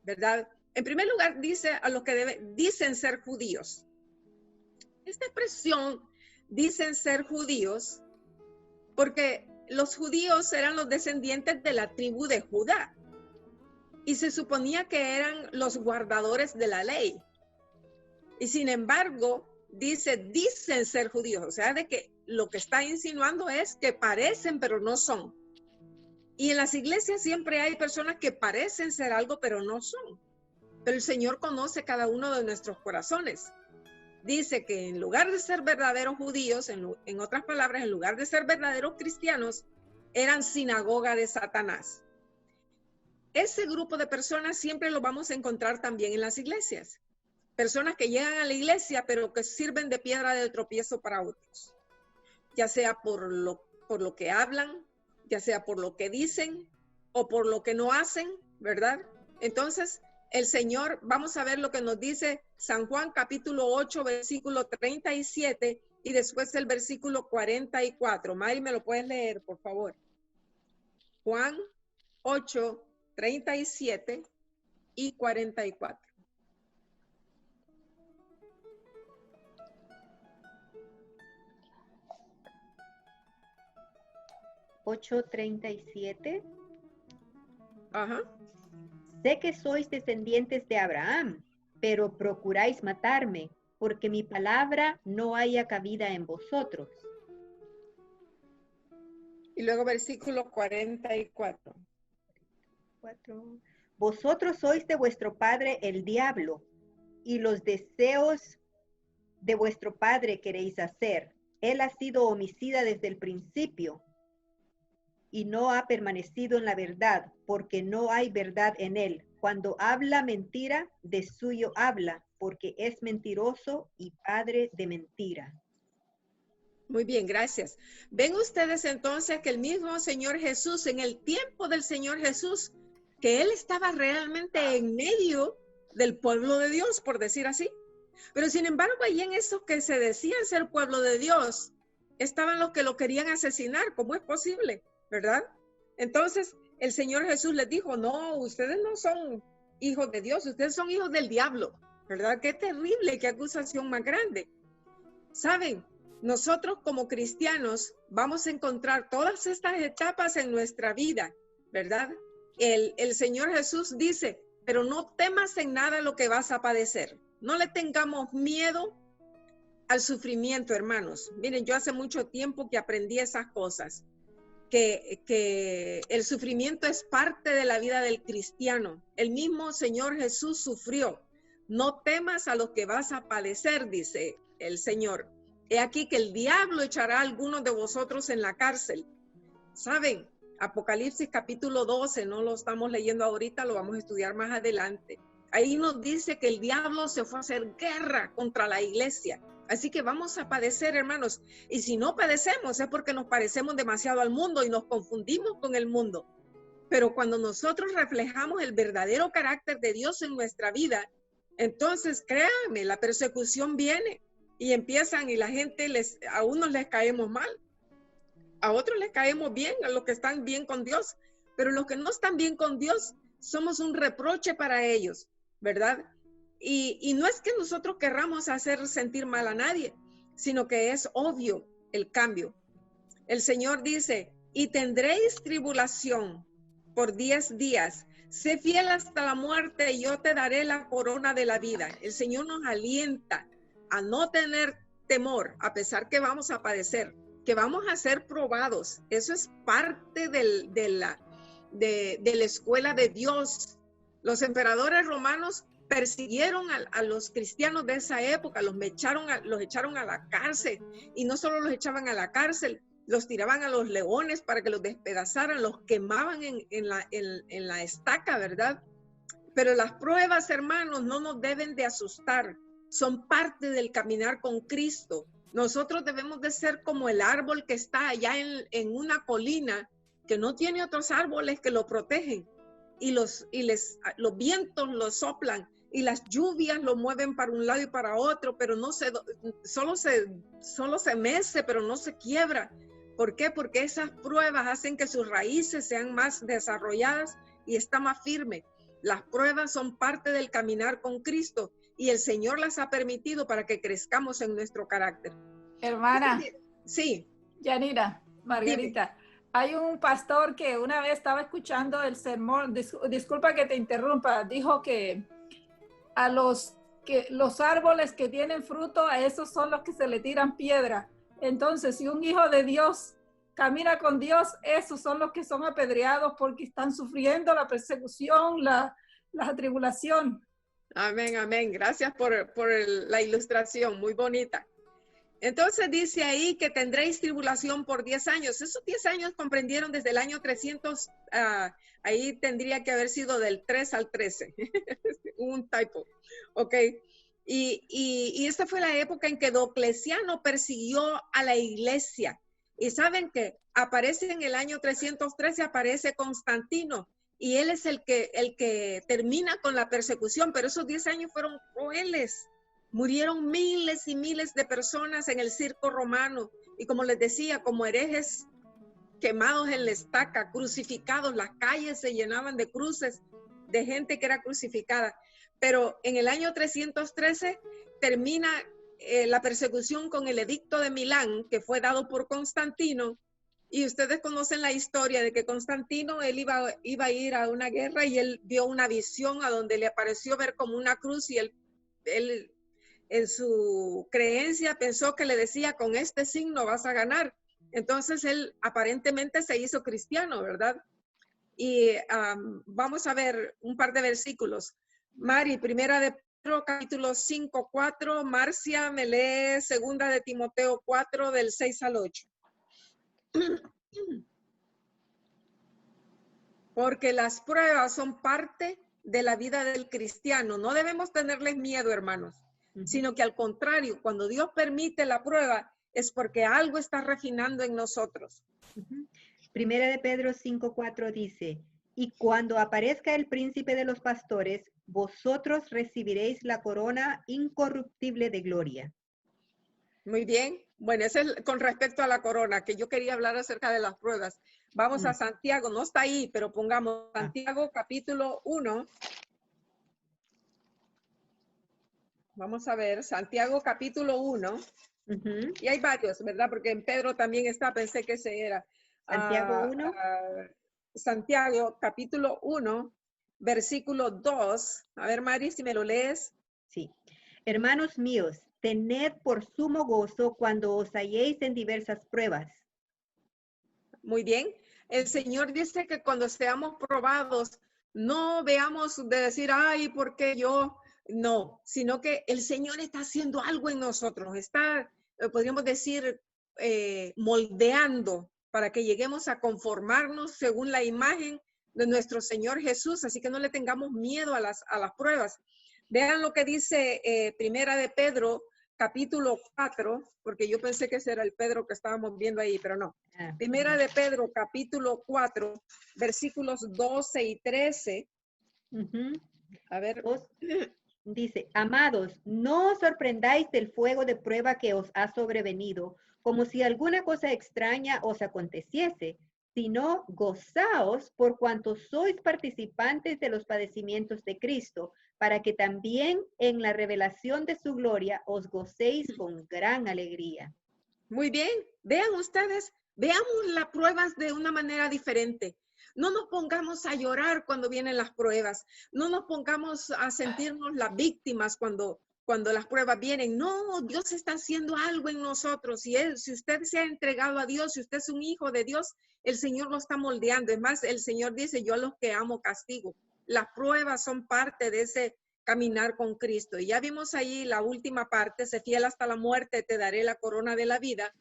¿verdad? En primer lugar, dice a los que dicen ser judíos. Esta expresión, dicen ser judíos, porque los judíos eran los descendientes de la tribu de Judá y se suponía que eran los guardadores de la ley. Y sin embargo, dicen ser judíos, o sea, de que lo que está insinuando es que parecen pero no son. Y en las iglesias siempre hay personas que parecen ser algo pero no son. Pero el Señor conoce cada uno de nuestros corazones. Dice que en lugar de ser verdaderos judíos, en otras palabras, en lugar de ser verdaderos cristianos, eran sinagoga de Satanás. Ese grupo de personas siempre lo vamos a encontrar también en las iglesias. Personas que llegan a la iglesia, pero que sirven de piedra de tropiezo para otros. Ya sea por lo que hablan, ya sea por lo que dicen, o por lo que no hacen, ¿verdad? Entonces, el Señor, vamos a ver lo que nos dice San Juan capítulo 8, versículo 37 y después el versículo 44. Mari, ¿me lo puedes leer, por favor? Juan 8, 37 y 44. (8:37). Ajá. Sé que sois descendientes de Abraham, pero procuráis matarme, porque mi palabra no haya cabida en vosotros. Y luego versículo 44. Vosotros sois de vuestro padre el diablo, y los deseos de vuestro padre queréis hacer. Él ha sido homicida desde el principio, y no ha permanecido en la verdad, porque no hay verdad en él. Cuando habla mentira, de suyo habla, porque es mentiroso y padre de mentira. Muy bien, gracias. Ven ustedes entonces que el mismo Señor Jesús, en el tiempo del Señor Jesús, que Él estaba realmente en medio del pueblo de Dios, por decir así. Pero sin embargo, allí en esos que se decían ser pueblo de Dios, estaban los que lo querían asesinar. ¿Cómo es posible? ¿Verdad? Entonces, el Señor Jesús les dijo, no, ustedes no son hijos de Dios, ustedes son hijos del diablo, ¿verdad? Qué terrible, qué acusación más grande. ¿Saben? Nosotros como cristianos vamos a encontrar todas estas etapas en nuestra vida, ¿verdad? El Señor Jesús dice, pero no temas en nada lo que vas a padecer. No le tengamos miedo al sufrimiento, hermanos. Miren, yo hace mucho tiempo que aprendí esas cosas. Que el sufrimiento es parte de la vida del cristiano. El mismo Señor Jesús sufrió. No temas a lo que vas a padecer, dice el Señor. He aquí que el diablo echará a algunos de vosotros en la cárcel. ¿Saben? Apocalipsis capítulo 12, no lo estamos leyendo ahorita, lo vamos a estudiar más adelante. Ahí nos dice que el diablo se fue a hacer guerra contra la iglesia. Así que vamos a padecer, hermanos. Y si no padecemos es porque nos parecemos demasiado al mundo y nos confundimos con el mundo. Pero cuando nosotros reflejamos el verdadero carácter de Dios en nuestra vida, entonces créanme, la persecución viene y empiezan y la gente, a unos les caemos mal, a otros les caemos bien, a los que están bien con Dios. Pero los que no están bien con Dios, somos un reproche para ellos, ¿verdad? Y no es que nosotros querramos hacer sentir mal a nadie, sino que es obvio el cambio. El Señor dice, y tendréis tribulación por 10 días. Sé fiel hasta la muerte y yo te daré la corona de la vida. El Señor nos alienta a no tener temor, a pesar que vamos a padecer, que vamos a ser probados. Eso es parte de la escuela de Dios. Los emperadores romanos persiguieron a los cristianos de esa época, los echaron a la cárcel, y no solo los echaban a la cárcel, los tiraban a los leones para que los despedazaran, los quemaban en la estaca, ¿verdad? Pero las pruebas, hermanos, no nos deben de asustar, son parte del caminar con Cristo. Nosotros debemos de ser como el árbol que está allá en una colina, que no tiene otros árboles que lo protegen, y los vientos lo soplan, y las lluvias lo mueven para un lado y para otro, pero solo se mece, pero no se quiebra, ¿Por qué? Porque esas pruebas hacen que sus raíces sean más desarrolladas y está más firme. Las pruebas son parte del caminar con Cristo y el Señor las ha permitido para que crezcamos en nuestro carácter. Hermana. Sí. Yanira, Margarita, dime. Hay un pastor que una vez estaba escuchando el sermón, disculpa que te interrumpa, dijo que los árboles que tienen fruto, a esos son los que se le tiran piedra. Entonces, si un hijo de Dios camina con Dios, esos son los que son apedreados porque están sufriendo la persecución, la tribulación. Amén, amén. Gracias por la ilustración, muy bonita. Entonces dice ahí que tendréis tribulación por 10 años. Esos 10 años comprendieron desde el año 300, ahí tendría que haber sido del 3 al 13. Un typo, ok. Y esta fue la época en que Diocleciano persiguió a la iglesia. Y saben que aparece en el año 313, aparece Constantino. Y él es el que termina con la persecución, pero esos 10 años fueron crueles. Murieron miles y miles de personas en el circo romano. Y como les decía, como herejes quemados en la estaca, crucificados, las calles se llenaban de cruces, de gente que era crucificada. Pero en el año 313 termina la persecución con el edicto de Milán, que fue dado por Constantino. Y ustedes conocen la historia de que Constantino, él iba a ir a una guerra y él vio una visión a donde le apareció ver como una cruz y él en su creencia pensó que le decía, con este signo vas a ganar. Entonces él aparentemente se hizo cristiano, ¿verdad? Y vamos a ver un par de versículos. Mari, primera de Pedro, capítulo 5, 4. Marcia, me lee segunda de Timoteo 4, del 6 al 8. Porque las pruebas son parte de la vida del cristiano. No debemos tenerles miedo, hermanos, sino que al contrario, cuando Dios permite la prueba, es porque algo está refinando en nosotros. Primera de Pedro 5:4 dice, y cuando aparezca el príncipe de los pastores, vosotros recibiréis la corona incorruptible de gloria. Muy bien. Bueno, ese es con respecto a la corona, que yo quería hablar acerca de las pruebas. Vamos a Santiago, no está ahí, pero pongamos Santiago capítulo 1. Vamos a ver, Santiago capítulo 1. Y hay varios, ¿verdad? Porque en Pedro también está, pensé que ese era. Santiago 1. Santiago capítulo 1, versículo 2. A ver, Mari, si me lo lees. Sí. Hermanos míos, tened por sumo gozo cuando os halléis en diversas pruebas. Muy bien. El Señor dice que cuando seamos probados, no veamos de decir, ay, ¿por qué yo? No, sino que el Señor está haciendo algo en nosotros, está, podríamos decir, moldeando para que lleguemos a conformarnos según la imagen de nuestro Señor Jesús, así que no le tengamos miedo a las pruebas. Vean lo que dice Primera de Pedro, capítulo 4, porque yo pensé que ese era el Pedro que estábamos viendo ahí, pero no. Primera de Pedro, capítulo 4, versículos 12 y 13. A ver. Dice, amados, no os sorprendáis del fuego de prueba que os ha sobrevenido, como si alguna cosa extraña os aconteciese, sino gozaos por cuanto sois participantes de los padecimientos de Cristo, para que también en la revelación de su gloria os gocéis con gran alegría. Muy bien, vean ustedes, veamos las pruebas de una manera diferente. No nos pongamos a llorar cuando vienen las pruebas. No nos pongamos a sentirnos las víctimas cuando las pruebas vienen. No, Dios está haciendo algo en nosotros. Si usted se ha entregado a Dios, si usted es un hijo de Dios, el Señor lo está moldeando. Es más, el Señor dice, yo a los que amo castigo. Las pruebas son parte de ese caminar con Cristo. Y ya vimos ahí la última parte, sé fiel hasta la muerte, te daré la corona de la vida.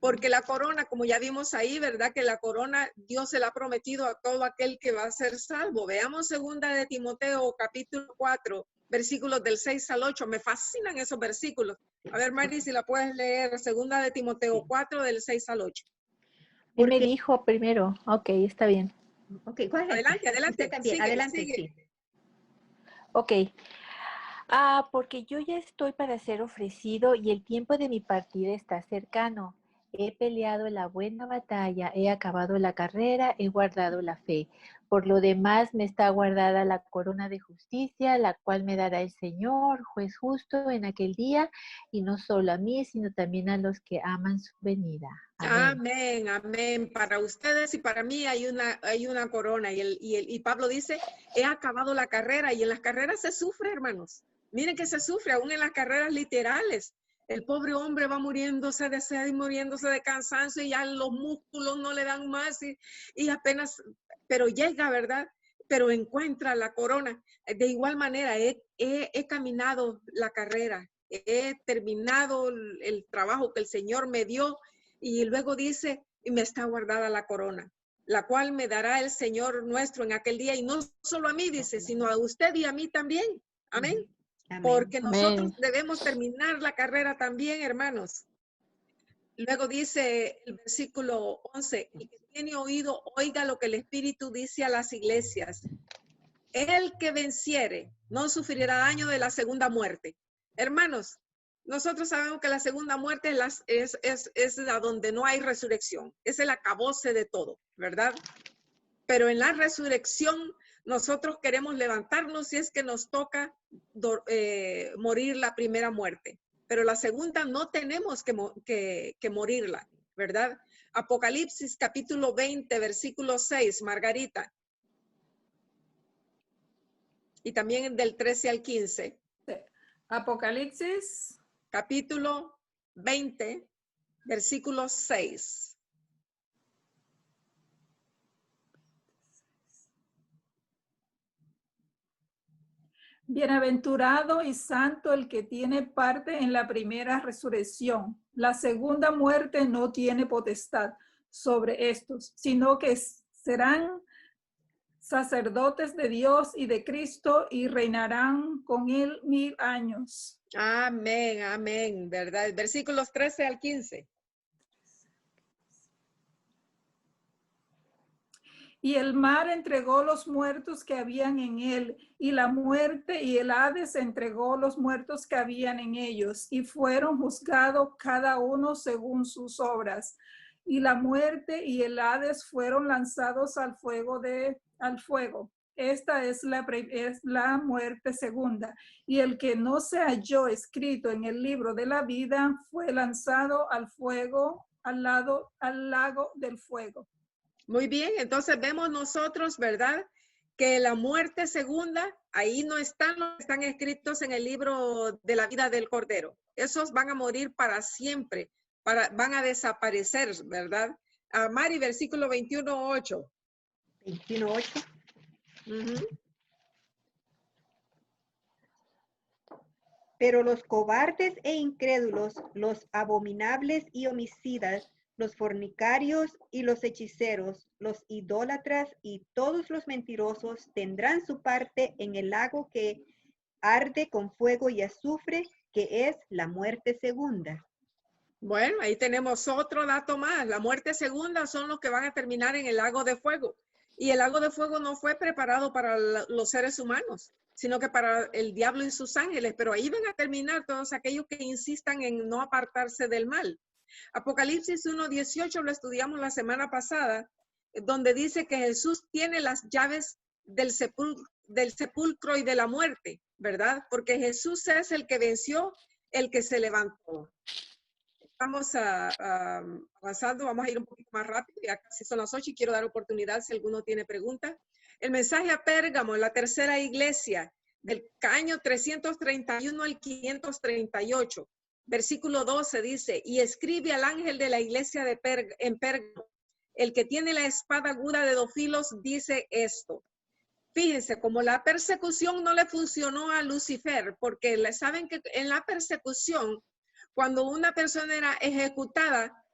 Porque la corona, como ya vimos ahí, ¿verdad? Que la corona Dios se la ha prometido a todo aquel que va a ser salvo. Veamos segunda de Timoteo, capítulo 4, versículos del 6 al 8. Me fascinan esos versículos. A ver, Mari, si la puedes leer, segunda de Timoteo 4, del 6 al 8. Porque... me dijo primero. Ok, está bien. Ok, ¿cuál es? Adelante, adelante. Usted también, sigue, adelante, sigue. sí. Ok. Porque yo ya estoy para ser ofrecido y el tiempo de mi partida está cercano. he peleado la buena batalla, he acabado la carrera, he guardado la fe. Por lo demás me está guardada la corona de justicia, la cual me dará el Señor, juez justo, en aquel día, y no solo a mí, sino también a los que aman su venida. Amén, amén. Para ustedes y para mí hay una corona. Y Pablo dice, he acabado la carrera. Y en las carreras se sufre, hermanos. Miren que se sufre, aún en las carreras literales. El pobre hombre va muriéndose de sed y muriéndose de cansancio y ya los músculos no le dan más y apenas, pero llega, ¿verdad? Pero encuentra la corona. De igual manera, he caminado la carrera, he terminado el trabajo que el Señor me dio y luego dice, y me está guardada la corona, la cual me dará el Señor nuestro en aquel día. Y no solo a mí, dice, sino a usted y a mí también. Amén. Amén. Porque nosotros debemos terminar la carrera también, hermanos. Luego dice el versículo 11, el que tiene oído, oiga lo que el Espíritu dice a las iglesias. El que venciere no sufrirá daño de la segunda muerte. Hermanos, nosotros sabemos que la segunda muerte es la donde no hay resurrección. Es el acabose de todo, ¿verdad? Pero en la resurrección nosotros queremos levantarnos si es que nos toca morir la primera muerte. Pero la segunda no tenemos que morirla, ¿verdad? Apocalipsis capítulo 20, versículo 6, Margarita. Y también del 13 al 15. Apocalipsis. Capítulo 20, versículo 6. Bienaventurado y santo el que tiene parte en la primera resurrección. La segunda muerte no tiene potestad sobre estos, sino que serán sacerdotes de Dios y de Cristo y reinarán con él 1000 años. Amén, amén, ¿verdad? Versículos 13 al 15. Y el mar entregó los muertos que habían en él, y la muerte y el Hades entregó los muertos que habían en ellos, y fueron juzgados cada uno según sus obras. Y la muerte y el Hades fueron lanzados al fuego. Esta es la muerte segunda. Y el que no se halló escrito en el libro de la vida fue lanzado al fuego, al lago del fuego. Muy bien, entonces vemos nosotros, ¿verdad? Que la muerte segunda, ahí no están escritos en el libro de la vida del Cordero. Esos van a morir para siempre, van a desaparecer, ¿verdad? Mari, versículo 21:8. 21:8. Pero los cobardes e incrédulos, los abominables y homicidas, los fornicarios y los hechiceros, los idólatras y todos los mentirosos tendrán su parte en el lago que arde con fuego y azufre, que es la muerte segunda. Bueno, ahí tenemos otro dato más. La muerte segunda son los que van a terminar en el lago de fuego. Y el lago de fuego no fue preparado para los seres humanos, sino que para el diablo y sus ángeles. Pero ahí van a terminar todos aquellos que insistan en no apartarse del mal. Apocalipsis 1:18 lo estudiamos la semana pasada, donde dice que Jesús tiene las llaves del sepulcro y de la muerte, ¿verdad? Porque Jesús es el que venció, el que se levantó. Estamos avanzando, vamos a ir un poquito más rápido, ya casi son las 8 y quiero dar oportunidad si alguno tiene pregunta. El mensaje a Pérgamo, la tercera iglesia, del año 331 al 538. Versículo 12 dice, y escribe al ángel de la iglesia en Pérgamo, el que tiene la espada aguda de 2 filos, dice esto. Fíjense, como la persecución no le funcionó a Lucifer, porque saben que en la persecución, cuando una persona era ejecutada,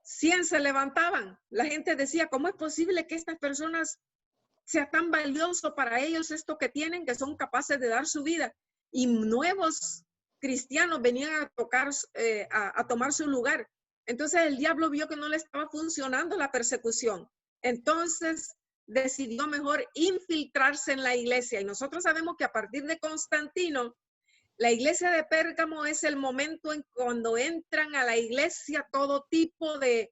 100 se levantaban. La gente decía, ¿cómo es posible que estas personas sea tan valioso para ellos esto que tienen, que son capaces de dar su vida? Y nuevos cristianos venían a tomar su lugar. Entonces el diablo vio que no le estaba funcionando la persecución. Entonces decidió mejor infiltrarse en la iglesia. Y nosotros sabemos que a partir de Constantino, La iglesia de Pérgamo es el momento en cuando entran a la iglesia todo tipo de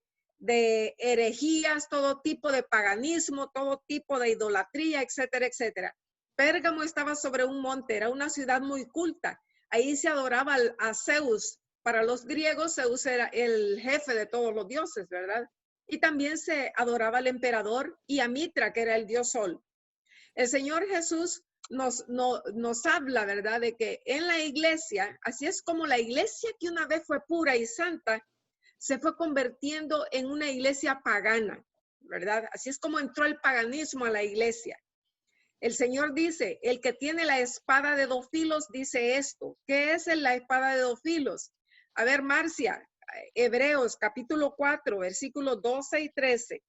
herejías, todo tipo de paganismo, todo tipo de idolatría, etcétera, etcétera. Pérgamo estaba sobre un monte, era una ciudad muy culta. Ahí se adoraba a Zeus. Para los griegos, Zeus era el jefe de todos los dioses, ¿verdad? Y también se adoraba al emperador y a Mitra, que era el dios Sol. El Señor Jesús nos habla, ¿verdad? De que en la iglesia, así es como la iglesia que una vez fue pura y santa, se fue convirtiendo en una iglesia pagana, ¿verdad? Así es como entró el paganismo a la iglesia. El Señor dice, el que tiene la espada de dos filos dice esto. ¿Qué es la espada de dos filos? A ver, Marcia, Hebreos capítulo 4, versículos 12 y 13.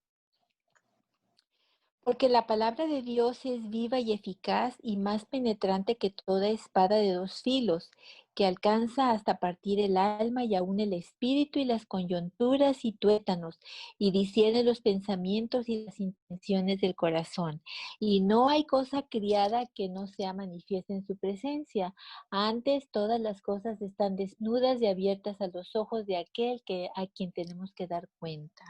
Porque la palabra de Dios es viva y eficaz y más penetrante que toda espada de dos filos, que alcanza hasta partir el alma y aún el espíritu y las coyunturas y tuétanos, y discierne los pensamientos y las intenciones del corazón. Y no hay cosa criada que no sea manifiesta en su presencia. Antes todas las cosas están desnudas y abiertas a los ojos de aquel a quien tenemos que dar cuenta.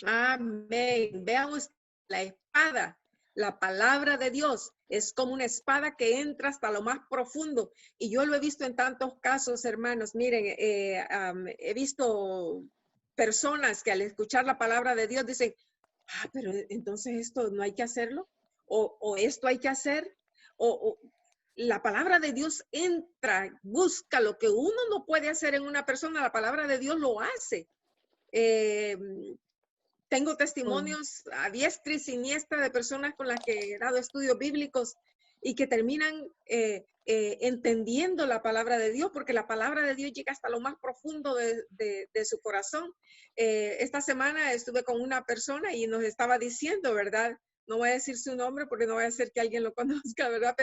Amén. Veamos la espada, la palabra de Dios es como una espada que entra hasta lo más profundo. Y yo lo he visto en tantos casos, hermanos. Miren, he visto personas que al escuchar la palabra de Dios dicen, pero entonces esto no hay que hacerlo, o esto hay que hacer, o la palabra de Dios entra, busca lo que uno no puede hacer en una persona, la palabra de Dios lo hace. Tengo testimonios a diestra y siniestra de personas con las que he dado estudios bíblicos y que terminan entendiendo la palabra de Dios, porque la palabra de Dios llega hasta lo más profundo de su corazón. Esta semana estuve con una persona y nos estaba diciendo, ¿verdad? No voy a decir su nombre porque no voy a hacer que alguien lo conozca, ¿verdad?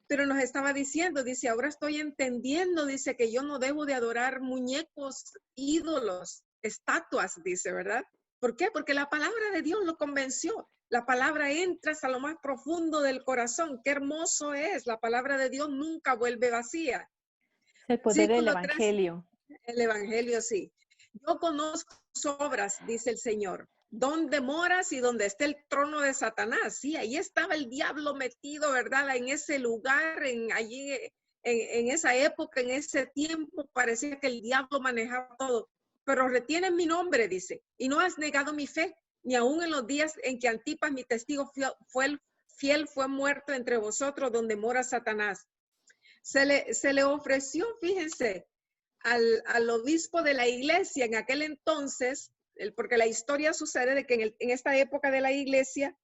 Pero nos estaba diciendo, dice, ahora estoy entendiendo, dice, que yo no debo de adorar muñecos, ídolos, estatuas, dice, ¿verdad? ¿Por qué? Porque la palabra de Dios lo convenció. La palabra entra hasta lo más profundo del corazón. Qué hermoso es. La palabra de Dios nunca vuelve vacía. Es el poder del evangelio. El evangelio, sí. Yo conozco tus obras, dice el Señor. ¿Dónde moras y dónde está el trono de Satanás? Sí, ahí estaba el diablo metido, ¿verdad? En ese lugar, allí, en esa época, en ese tiempo, parecía que el diablo manejaba todo. Pero retienes mi nombre, dice, y no has negado mi fe, ni aun en los días en que Antipas, mi testigo fiel, fue muerto entre vosotros, donde mora Satanás. Se le ofreció, fíjense, al obispo de la iglesia en aquel entonces, porque la historia sucede de que en esta época de la iglesia,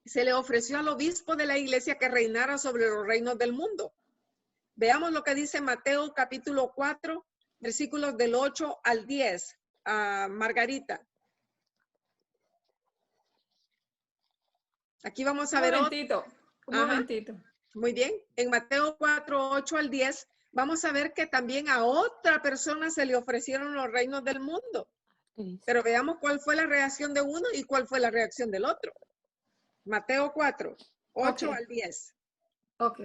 se le ofreció al obispo de la iglesia que reinara sobre los reinos del mundo. Veamos lo que dice Mateo capítulo 4, versículos del 8 al 10. Margarita. Aquí vamos a ver un momentito. Muy bien. En Mateo 4, 8 al 10, vamos a ver que también a otra persona se le ofrecieron los reinos del mundo. Pero veamos cuál fue la reacción de uno y cuál fue la reacción del otro. Mateo 4, 8 al 10. Ok.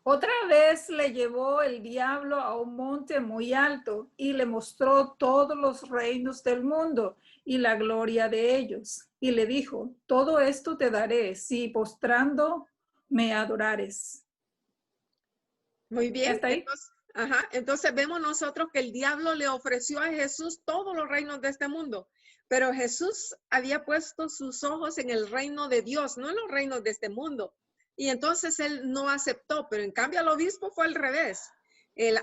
Otra vez le llevó el diablo a un monte muy alto y le mostró todos los reinos del mundo y la gloria de ellos. Y le dijo, todo esto te daré si postrando me adorares. Muy bien. ¿Hasta ahí? Entonces vemos nosotros que el diablo le ofreció a Jesús todos los reinos de este mundo. Pero Jesús había puesto sus ojos en el reino de Dios, no en los reinos de este mundo. Y entonces él no aceptó, pero en cambio al obispo fue al revés.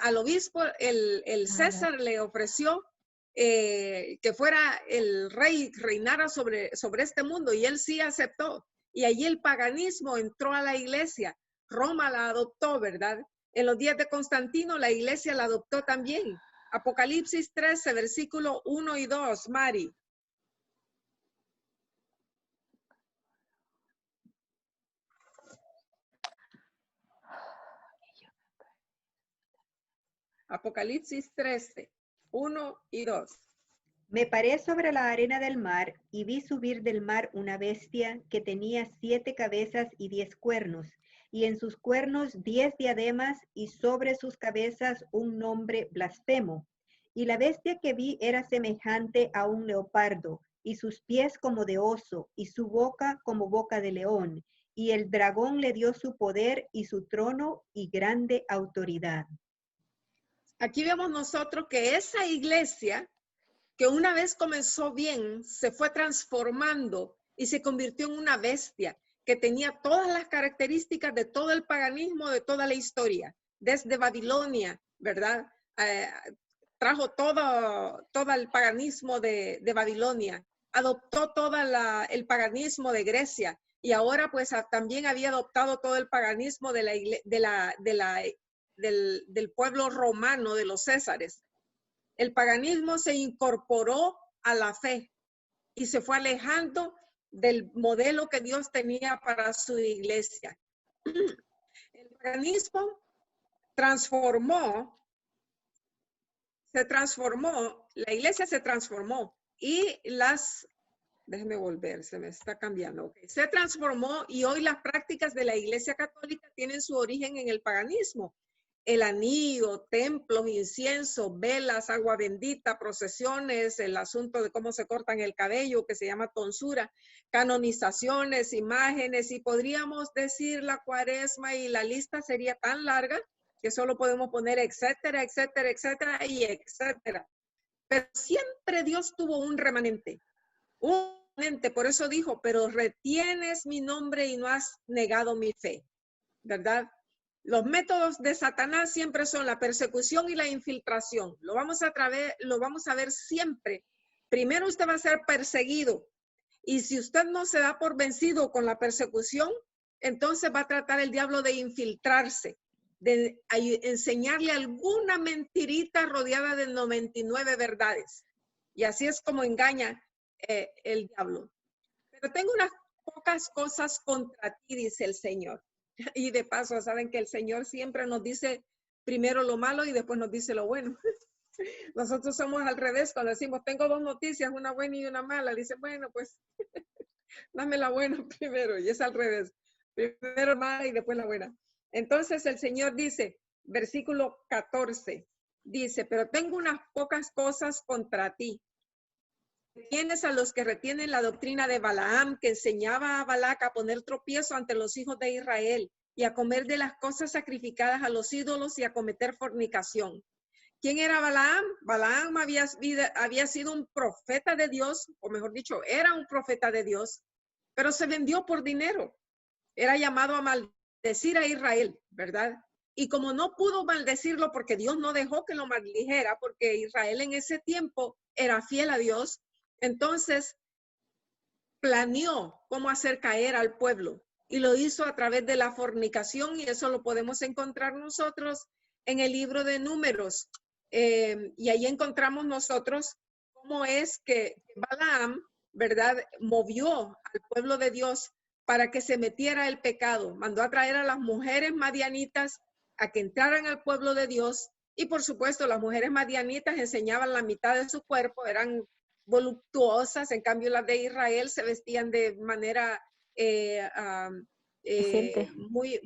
Al obispo, el César le ofreció que fuera el rey, reinara sobre este mundo, y él sí aceptó. Y allí el paganismo entró a la iglesia. Roma la adoptó, ¿verdad? En los días de Constantino la iglesia la adoptó también. Apocalipsis 13, versículo 1 y 2, Mari. Apocalipsis 13, 1 y 2. Me paré sobre la arena del mar y vi subir del mar una bestia que tenía 7 cabezas y 10 cuernos, y en sus cuernos 10 diademas, y sobre sus cabezas un nombre blasfemo. Y la bestia que vi era semejante a un leopardo, y sus pies como de oso, y su boca como boca de león. Y el dragón le dio su poder y su trono y grande autoridad. Aquí vemos nosotros que esa iglesia, que una vez comenzó bien, se fue transformando y se convirtió en una bestia que tenía todas las características de todo el paganismo de toda la historia, desde Babilonia, ¿verdad? Trajo todo el paganismo de Babilonia, adoptó todo el paganismo de Grecia y ahora pues también había adoptado todo el paganismo del pueblo romano, de los césares. El paganismo se incorporó a la fe y se fue alejando del modelo que Dios tenía para su iglesia. El paganismo se transformó, la iglesia se transformó y déjeme volver, se me está cambiando. Okay. Se transformó y hoy las prácticas de la iglesia católica tienen su origen en el paganismo. El anillo, templos, incienso, velas, agua bendita, procesiones, el asunto de cómo se cortan el cabello, que se llama tonsura, canonizaciones, imágenes, y podríamos decir la cuaresma y la lista sería tan larga que solo podemos poner etcétera, etcétera, etcétera y etcétera. Pero siempre Dios tuvo un remanente. Por eso dijo, pero retienes mi nombre y no has negado mi fe, ¿verdad? Los métodos de Satanás siempre son la persecución y la infiltración. Lo vamos a ver siempre. Primero usted va a ser perseguido y si usted no se da por vencido con la persecución, entonces va a tratar el diablo de infiltrarse, de enseñarle alguna mentirita rodeada de 99 verdades. Y así es como engaña el diablo. Pero tengo unas pocas cosas contra ti, dice el Señor. Y de paso, saben que el Señor siempre nos dice primero lo malo y después nos dice lo bueno. Nosotros somos al revés, cuando decimos, tengo dos noticias, una buena y una mala. Dice, bueno, pues, dame la buena primero. Y es al revés. Primero mala y después la buena. Entonces el Señor dice, versículo 14, dice, pero tengo unas pocas cosas contra ti. Tienes a los que retienen la doctrina de Balaam, que enseñaba a Balac a poner tropiezo ante los hijos de Israel y a comer de las cosas sacrificadas a los ídolos y a cometer fornicación. ¿Quién era Balaam? Balaam había sido un profeta de Dios, o mejor dicho, era un profeta de Dios, pero se vendió por dinero. Era llamado a maldecir a Israel, ¿verdad? Y como no pudo maldecirlo porque Dios no dejó que lo maldijera, porque Israel en ese tiempo era fiel a Dios, entonces planeó cómo hacer caer al pueblo y lo hizo a través de la fornicación y eso lo podemos encontrar nosotros en el libro de Números. Y ahí encontramos nosotros cómo es que Balaam, ¿verdad?, movió al pueblo de Dios para que se metiera el pecado. Mandó a traer a las mujeres madianitas a que entraran al pueblo de Dios y por supuesto las mujeres madianitas enseñaban la mitad de su cuerpo, eran voluptuosas, en cambio las de Israel se vestían de manera muy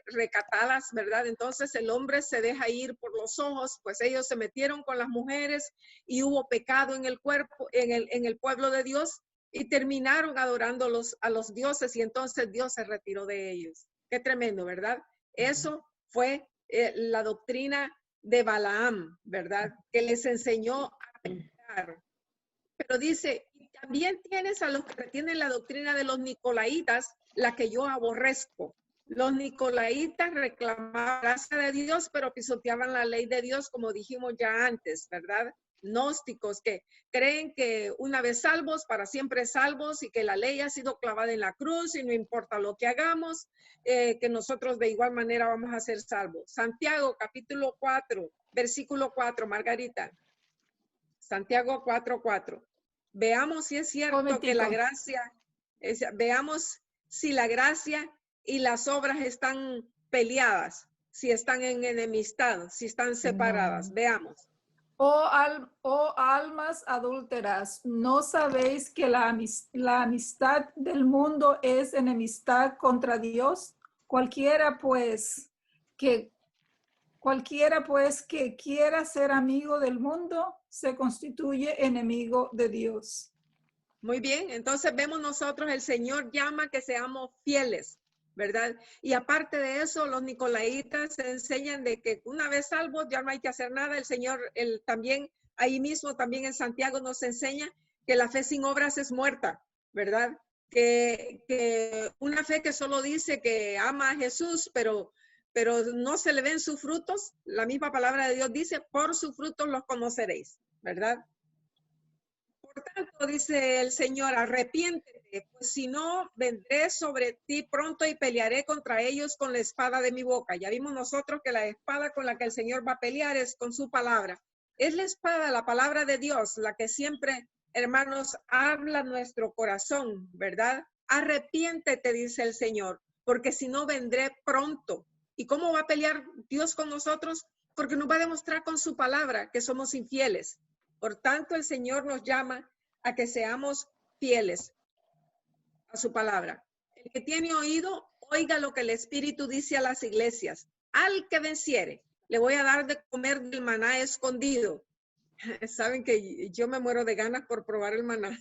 recatadas, ¿verdad? Entonces el hombre se deja ir por los ojos, pues ellos se metieron con las mujeres y hubo pecado en el cuerpo, en el pueblo de Dios y terminaron adorando a los dioses y entonces Dios se retiró de ellos. Qué tremendo, ¿verdad? Eso fue la doctrina de Balaam, ¿verdad? Que les enseñó a pecar. Pero dice, también tienes a los que retienen la doctrina de los nicolaitas, la que yo aborrezco. Los nicolaitas reclamaban la gracia de Dios, pero pisoteaban la ley de Dios, como dijimos ya antes, ¿verdad? Gnósticos que creen que una vez salvos, para siempre salvos y que la ley ha sido clavada en la cruz y no importa lo que hagamos, que nosotros de igual manera vamos a ser salvos. Santiago capítulo 4, versículo 4, Margarita. Santiago 4:4. Veamos si es cierto que la gracia, veamos si la gracia y las obras están peleadas, si están en enemistad, si están separadas. Veamos. Oh almas adúlteras, ¿no sabéis que la amistad del mundo es enemistad contra Dios? Cualquiera pues que quiera ser amigo del mundo se constituye enemigo de Dios. Muy bien, entonces vemos nosotros, el Señor llama que seamos fieles, ¿verdad? Y aparte de eso, los nicolaitas enseñan de que una vez salvos ya no hay que hacer nada. El Señor también, ahí mismo, también en Santiago nos enseña que la fe sin obras es muerta, ¿verdad? Que una fe que solo dice que ama a Jesús, pero no se le ven sus frutos, la misma palabra de Dios dice, por sus frutos los conoceréis, ¿verdad? Por tanto, dice el Señor, arrepiéntete, pues si no, vendré sobre ti pronto y pelearé contra ellos con la espada de mi boca. Ya vimos nosotros que la espada con la que el Señor va a pelear es con su palabra. Es la espada, la palabra de Dios, la que siempre, hermanos, habla nuestro corazón, ¿verdad? Arrepiéntete, dice el Señor, porque si no, vendré pronto. ¿Y cómo va a pelear Dios con nosotros? Porque nos va a demostrar con su palabra que somos infieles. Por tanto, el Señor nos llama a que seamos fieles a su palabra. El que tiene oído, oiga lo que el Espíritu dice a las iglesias. Al que venciere, le voy a dar de comer del maná escondido. Saben que yo me muero de ganas por probar el maná.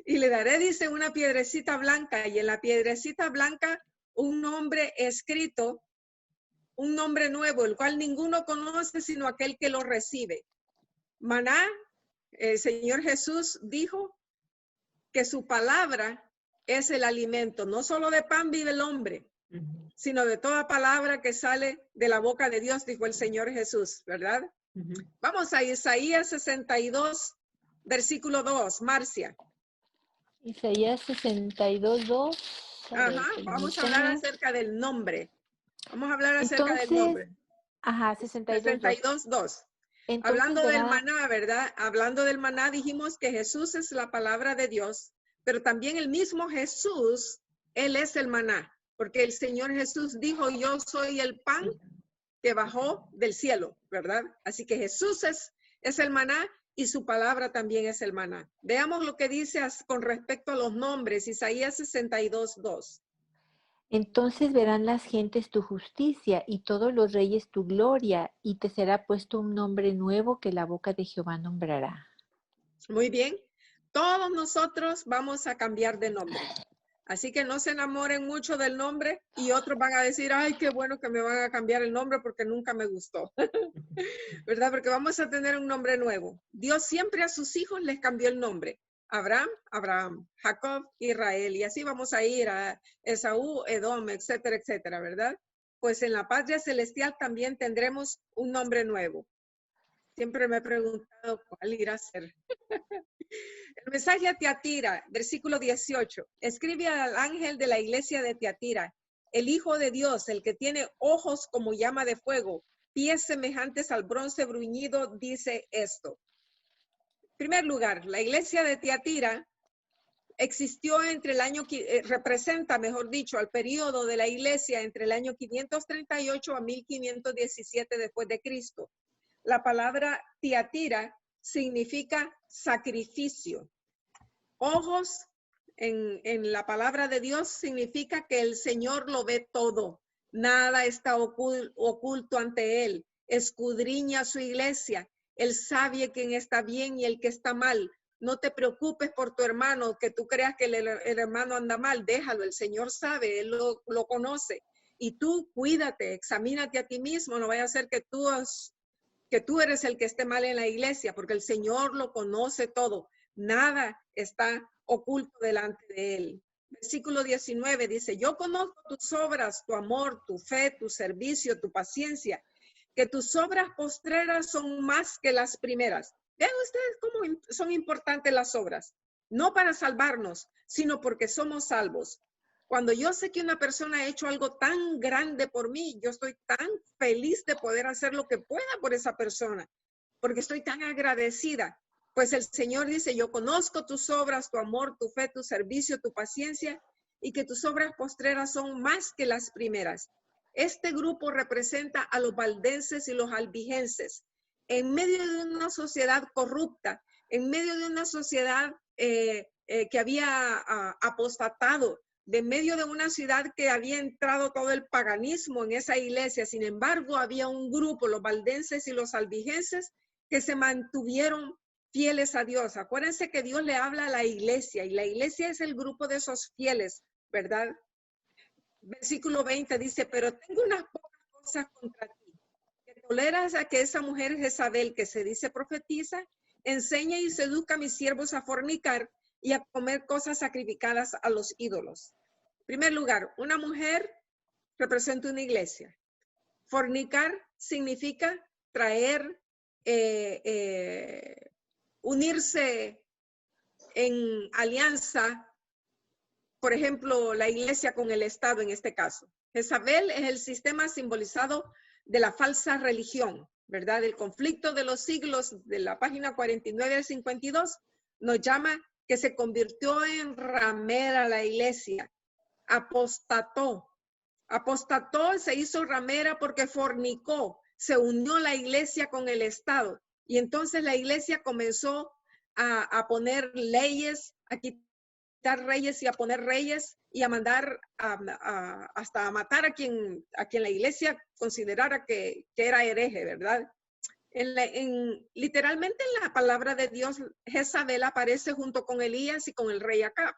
Y le daré, dice, una piedrecita blanca, y en la piedrecita blanca un nombre escrito, un nombre nuevo, el cual ninguno conoce sino aquel que lo recibe. Maná, el Señor Jesús dijo que su palabra es el alimento. No solo de pan vive el hombre, sino de toda palabra que sale de la boca de Dios, dijo el Señor Jesús, ¿verdad? Vamos a Isaías 62, versículo 2, Marcia. Isaías 62, 2. Ajá, vamos a hablar acerca del nombre. Vamos a hablar acerca del nombre. Ajá, 62, 2. Hablando del maná, ¿verdad? Hablando del maná, dijimos que Jesús es la palabra de Dios, pero también el mismo Jesús, Él es el maná, porque el Señor Jesús dijo, yo soy el pan que bajó del cielo, ¿verdad? Así que Jesús es el maná y su palabra también es el maná. Veamos lo que dice con respecto a los nombres, Isaías 62, 2. Entonces verán las gentes tu justicia y todos los reyes tu gloria, y te será puesto un nombre nuevo que la boca de Jehová nombrará. Muy bien. Todos nosotros vamos a cambiar de nombre. Así que no se enamoren mucho del nombre y otros van a decir, ay, qué bueno que me van a cambiar el nombre porque nunca me gustó. ¿Verdad? Porque vamos a tener un nombre nuevo. Dios siempre a sus hijos les cambió el nombre. Abraham, Abraham, Jacob, Israel, y así vamos a ir a Esaú, Edom, etcétera, etcétera, ¿verdad? Pues en la patria celestial también tendremos un nombre nuevo. Siempre me he preguntado cuál irá a ser. El mensaje a Tiatira, versículo 18. Escribe al ángel de la iglesia de Tiatira, el Hijo de Dios, el que tiene ojos como llama de fuego, pies semejantes al bronce bruñido, dice esto. En primer lugar, la iglesia de Tiatira existió entre el año, representa, mejor dicho, al periodo de la iglesia entre el año 538 a 1517 después de Cristo. La palabra Tiatira significa sacrificio. Ojos en la palabra de Dios significa que el Señor lo ve todo. Nada está oculto ante Él. Escudriña su iglesia. Él sabe quién está bien y el que está mal. No te preocupes por tu hermano, que tú creas que el hermano anda mal. Déjalo, el Señor sabe, Él lo conoce. Y tú cuídate, examínate a ti mismo. No vaya a ser que tú eres el que esté mal en la iglesia, porque el Señor lo conoce todo. Nada está oculto delante de Él. Versículo 19 dice, yo conozco tus obras, tu amor, tu fe, tu servicio, tu paciencia, que tus obras postreras son más que las primeras. Vean ustedes cómo son importantes las obras, no para salvarnos, sino porque somos salvos. Cuando yo sé que una persona ha hecho algo tan grande por mí, yo estoy tan feliz de poder hacer lo que pueda por esa persona, porque estoy tan agradecida. Pues el Señor dice, yo conozco tus obras, tu amor, tu fe, tu servicio, tu paciencia, y que tus obras postreras son más que las primeras. Este grupo representa a los valdenses y los albigenses. en medio de una sociedad corrupta, en medio de una sociedad que había apostatado, de medio de una ciudad que había entrado todo el paganismo en esa iglesia. Sin embargo, había un grupo, los valdenses y los albigenses, que se mantuvieron fieles a Dios. Acuérdense que Dios le habla a la iglesia y la iglesia es el grupo de esos fieles, ¿verdad? Versículo 20 dice, pero tengo unas pocas cosas contra ti, que toleras a que esa mujer Jezabel, que se dice profetiza, enseña y seduzca a mis siervos a fornicar y a comer cosas sacrificadas a los ídolos. En primer lugar, una mujer representa una iglesia. Fornicar significa traer, unirse en alianza, por ejemplo, la iglesia con el Estado en este caso. Jezabel es el sistema simbolizado de la falsa religión, ¿verdad? El conflicto de los siglos, de la página 49 al 52, nos llama que se convirtió en ramera la iglesia, apostató, se hizo ramera porque fornicó, se unió la iglesia con el Estado y entonces la iglesia comenzó a poner leyes, a quitar reyes y a poner reyes y a mandar hasta a matar a quien la iglesia considerara que era hereje, ¿verdad? Literalmente en la palabra de Dios, Jezabel aparece junto con Elías y con el rey Acab.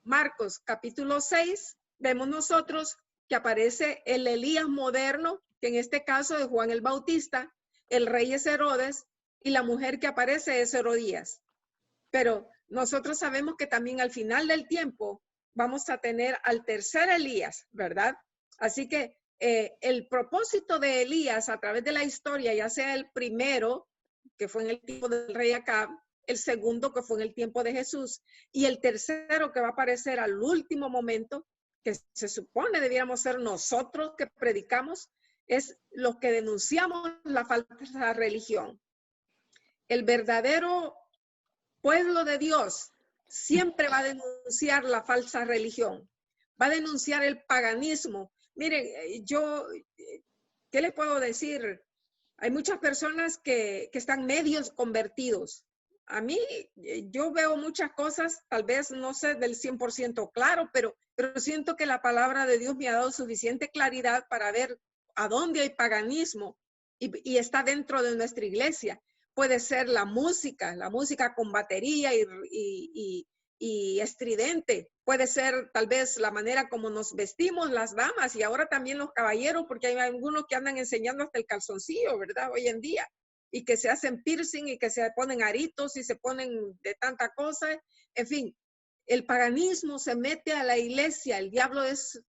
Marcos capítulo 6, vemos nosotros que aparece el Elías moderno, que en este caso es Juan el Bautista, el rey es Herodes y la mujer que aparece es Herodías. Pero nosotros sabemos que también al final del tiempo vamos a tener al tercer Elías, ¿verdad? Así que el propósito de Elías a través de la historia, ya sea el primero, que fue en el tiempo del rey Acab, el segundo, que fue en el tiempo de Jesús, y el tercero, que va a aparecer al último momento, que se supone debiéramos ser nosotros que predicamos, es los que denunciamos la falsa religión. El verdadero pueblo de Dios siempre va a denunciar la falsa religión, va a denunciar el paganismo. Miren, ¿qué les puedo decir? Hay muchas personas que están medios convertidos. A mí, yo veo muchas cosas, tal vez no sé del 100% claro, pero siento que la palabra de Dios me ha dado suficiente claridad para ver a dónde hay paganismo y está dentro de nuestra iglesia. Puede ser la música con batería y estridente. Puede ser tal vez la manera como nos vestimos las damas y ahora también los caballeros, porque hay algunos que andan enseñando hasta el calzoncillo, ¿verdad? Hoy en día. Y que se hacen piercing y que se ponen aritos y se ponen de tanta cosa. En fin, el paganismo se mete a la iglesia. El diablo es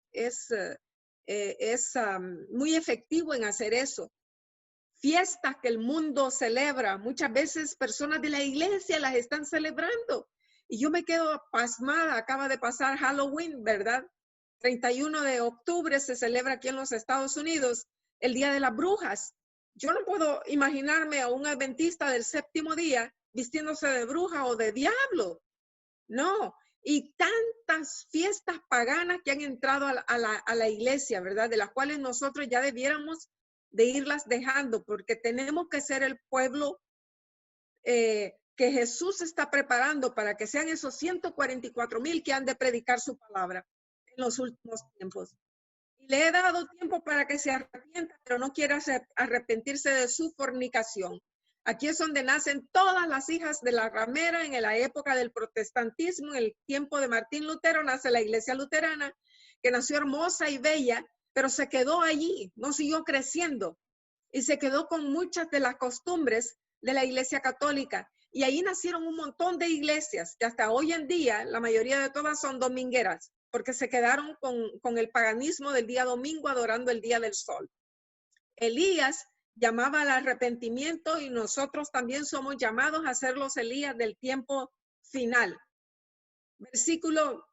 muy efectivo en hacer eso. Fiestas que el mundo celebra, muchas veces personas de la iglesia las están celebrando. Y yo me quedo pasmada, acaba de pasar Halloween, ¿verdad? 31 de octubre se celebra aquí en los Estados Unidos, el Día de las Brujas. Yo no puedo imaginarme a un adventista del séptimo día vistiéndose de bruja o de diablo. No, y tantas fiestas paganas que han entrado a la iglesia, ¿verdad? De las cuales nosotros ya debiéramos de irlas dejando, porque tenemos que ser el pueblo que Jesús está preparando para que sean esos 144,000 que han de predicar su palabra en los últimos tiempos. Y le he dado tiempo para que se arrepienta, pero no quiere arrepentirse de su fornicación. Aquí es donde nacen todas las hijas de la ramera. En la época del protestantismo, en el tiempo de Martín Lutero, nace la iglesia luterana, que nació hermosa y bella, pero se quedó allí, no siguió creciendo y se quedó con muchas de las costumbres de la iglesia católica. Y ahí nacieron un montón de iglesias que hasta hoy en día, la mayoría de todas son domingueras, porque se quedaron con el paganismo del día domingo adorando el día del sol. Elías llamaba al arrepentimiento y nosotros también somos llamados a ser los Elías del tiempo final. Versículo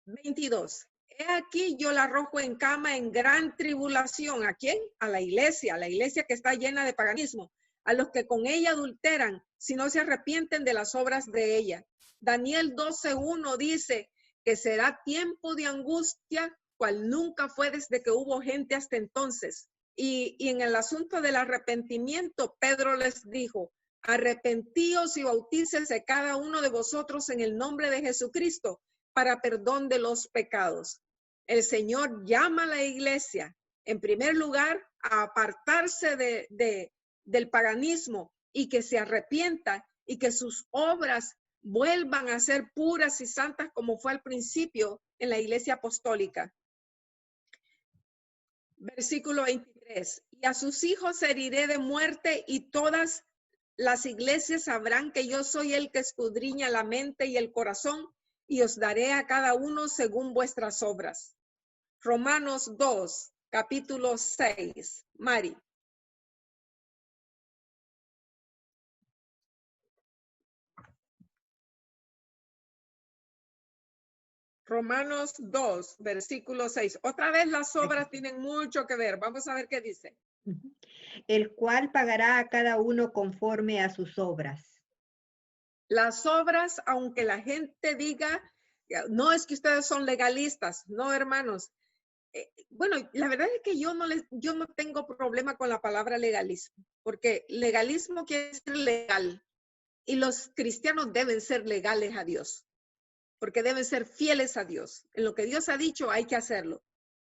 22. He aquí yo la arrojo en cama en gran tribulación. ¿A quién? A la iglesia que está llena de paganismo, a los que con ella adulteran, si no se arrepienten de las obras de ella. Daniel 12:1 dice que será tiempo de angustia, cual nunca fue desde que hubo gente hasta entonces. Y en el asunto del arrepentimiento, Pedro les dijo, arrepentíos y bautícese cada uno de vosotros en el nombre de Jesucristo para perdón de los pecados. El Señor llama a la iglesia, en primer lugar, a apartarse del paganismo y que se arrepienta y que sus obras vuelvan a ser puras y santas como fue al principio en la iglesia apostólica. Versículo 23. Y a sus hijos heriré de muerte y todas las iglesias sabrán que yo soy el que escudriña la mente y el corazón y os daré a cada uno según vuestras obras. Romanos 2, capítulo 6. Mari. Romanos 2, versículo 6. Otra vez las obras tienen mucho que ver. Vamos a ver qué dice. El cual pagará a cada uno conforme a sus obras. Las obras, aunque la gente diga, no es que ustedes son legalistas, no, hermanos. Bueno, la verdad es que yo no tengo problema con la palabra legalismo, porque legalismo quiere decir legal y los cristianos deben ser legales a Dios, porque deben ser fieles a Dios. En lo que Dios ha dicho hay que hacerlo.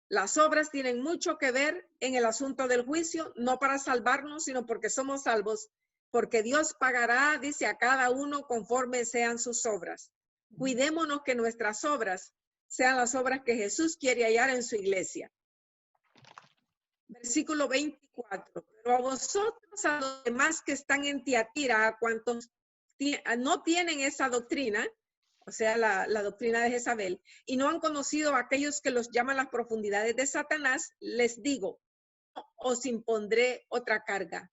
Las obras tienen mucho que ver en el asunto del juicio, no para salvarnos, sino porque somos salvos, porque Dios pagará, dice, a cada uno conforme sean sus obras. Cuidémonos que nuestras obras sean las obras que Jesús quiere hallar en su iglesia. Versículo 24. Pero a vosotros, a los demás que están en Tiatira, a cuantos no tienen esa doctrina, o sea, la doctrina de Jezabel, y no han conocido a aquellos que los llaman las profundidades de Satanás, les digo, os impondré otra carga.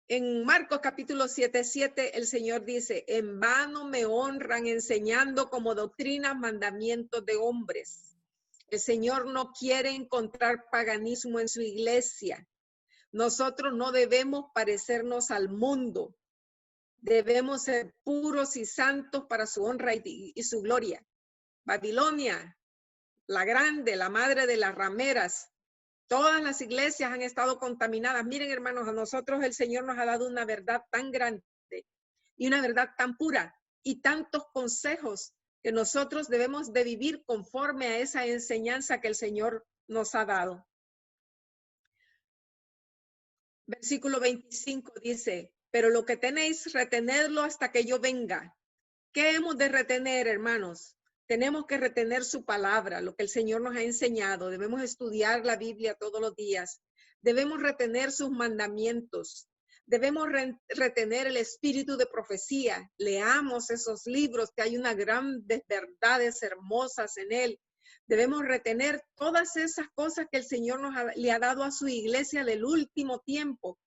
En Marcos capítulo 7:7, el Señor dice, en vano me honran enseñando como doctrina mandamientos de hombres. El Señor no quiere encontrar paganismo en su iglesia. Nosotros no debemos parecernos al mundo. Debemos ser puros y santos para su honra y su gloria. Babilonia, la grande, la madre de las rameras, todas las iglesias han estado contaminadas. Miren, hermanos, a nosotros el Señor nos ha dado una verdad tan grande y una verdad tan pura y tantos consejos que nosotros debemos de vivir conforme a esa enseñanza que el Señor nos ha dado. Versículo 25 dice, pero lo que tenéis, retenedlo hasta que yo venga. ¿Qué hemos de retener, hermanos? Tenemos que retener su palabra, lo que el Señor nos ha enseñado. Debemos estudiar la Biblia todos los días. Debemos retener sus mandamientos. Debemos retener el espíritu de profecía. Leamos esos libros, que hay unas grandes verdades hermosas en él. Debemos retener todas esas cosas que el Señor le ha dado a su iglesia del último tiempo,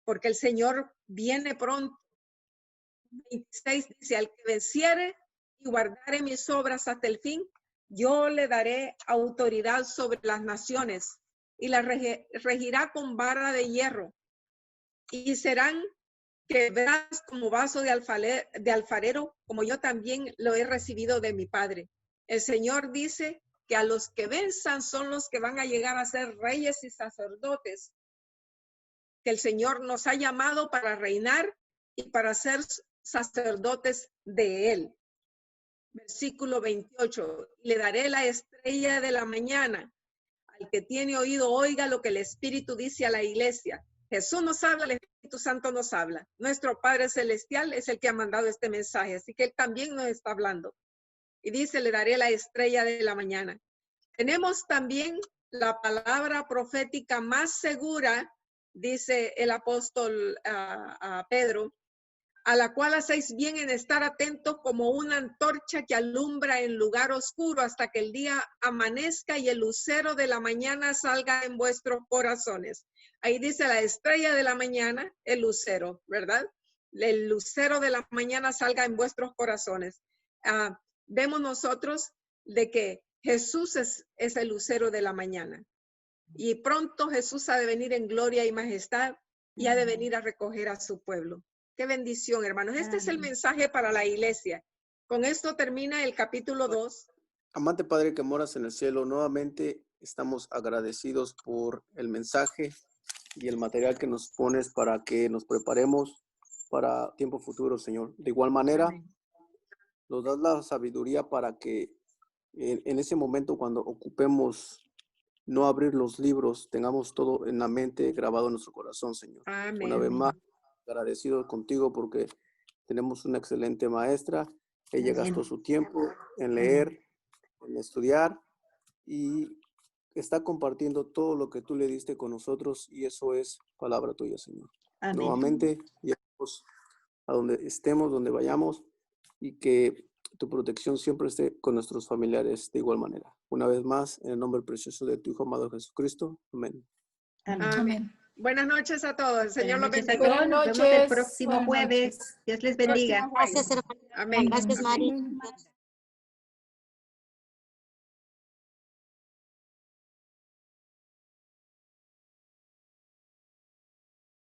porque el Señor viene pronto. 26 dice, al que venciere y guardare mis obras hasta el fin, yo le daré autoridad sobre las naciones y las regirá con vara de hierro y serán quebradas como vaso de alfarero, como yo también lo he recibido de mi Padre. El Señor dice que a los que venzan son los que van a llegar a ser reyes y sacerdotes, que el Señor nos ha llamado para reinar y para ser sacerdotes de él. Versículo 28, le daré la estrella de la mañana. Al que tiene oído, oiga lo que el Espíritu dice a la iglesia. Jesús nos habla, el Espíritu Santo nos habla. Nuestro Padre Celestial es el que ha mandado este mensaje, así que él también nos está hablando. Y dice, le daré la estrella de la mañana. Tenemos también la palabra profética más segura, dice el apóstol a Pedro, a la cual hacéis bien en estar atentos como una antorcha que alumbra en lugar oscuro hasta que el día amanezca y el lucero de la mañana salga en vuestros corazones. Ahí dice la estrella de la mañana, el lucero, ¿verdad? El lucero de la mañana salga en vuestros corazones. Vemos nosotros de que Jesús es el lucero de la mañana. Y pronto Jesús ha de venir en gloria y majestad y ha de venir a recoger a su pueblo. Qué bendición, hermanos. Este es el mensaje para la iglesia. Con esto termina el capítulo 2. Amante Padre que moras en el cielo, nuevamente estamos agradecidos por el mensaje y el material que nos pones para que nos preparemos para tiempo futuro, Señor. De igual manera, Amén. nos das la sabiduría para que en ese momento, cuando ocupemos no abrir los libros, tengamos todo en la mente, grabado en nuestro corazón, Señor. Amén. Una vez más, agradecido contigo porque tenemos una excelente maestra. Ella Amén. gastó su tiempo en leer, en estudiar y está compartiendo todo lo que tú le diste con nosotros y eso es palabra tuya, Señor. Amén. Nuevamente, llegamos a donde estemos, donde vayamos y que tu protección siempre esté con nuestros familiares de igual manera. Una vez más, en el nombre precioso de tu Hijo amado Jesucristo. Amén. Amén. Amén. Buenas noches a todos. El Señor los Buenas noches a bendiga. todos. Nos vemos el próximo jueves. Dios les bendiga. Próximo jueves. Gracias, hermana. Amén. Gracias, Mari.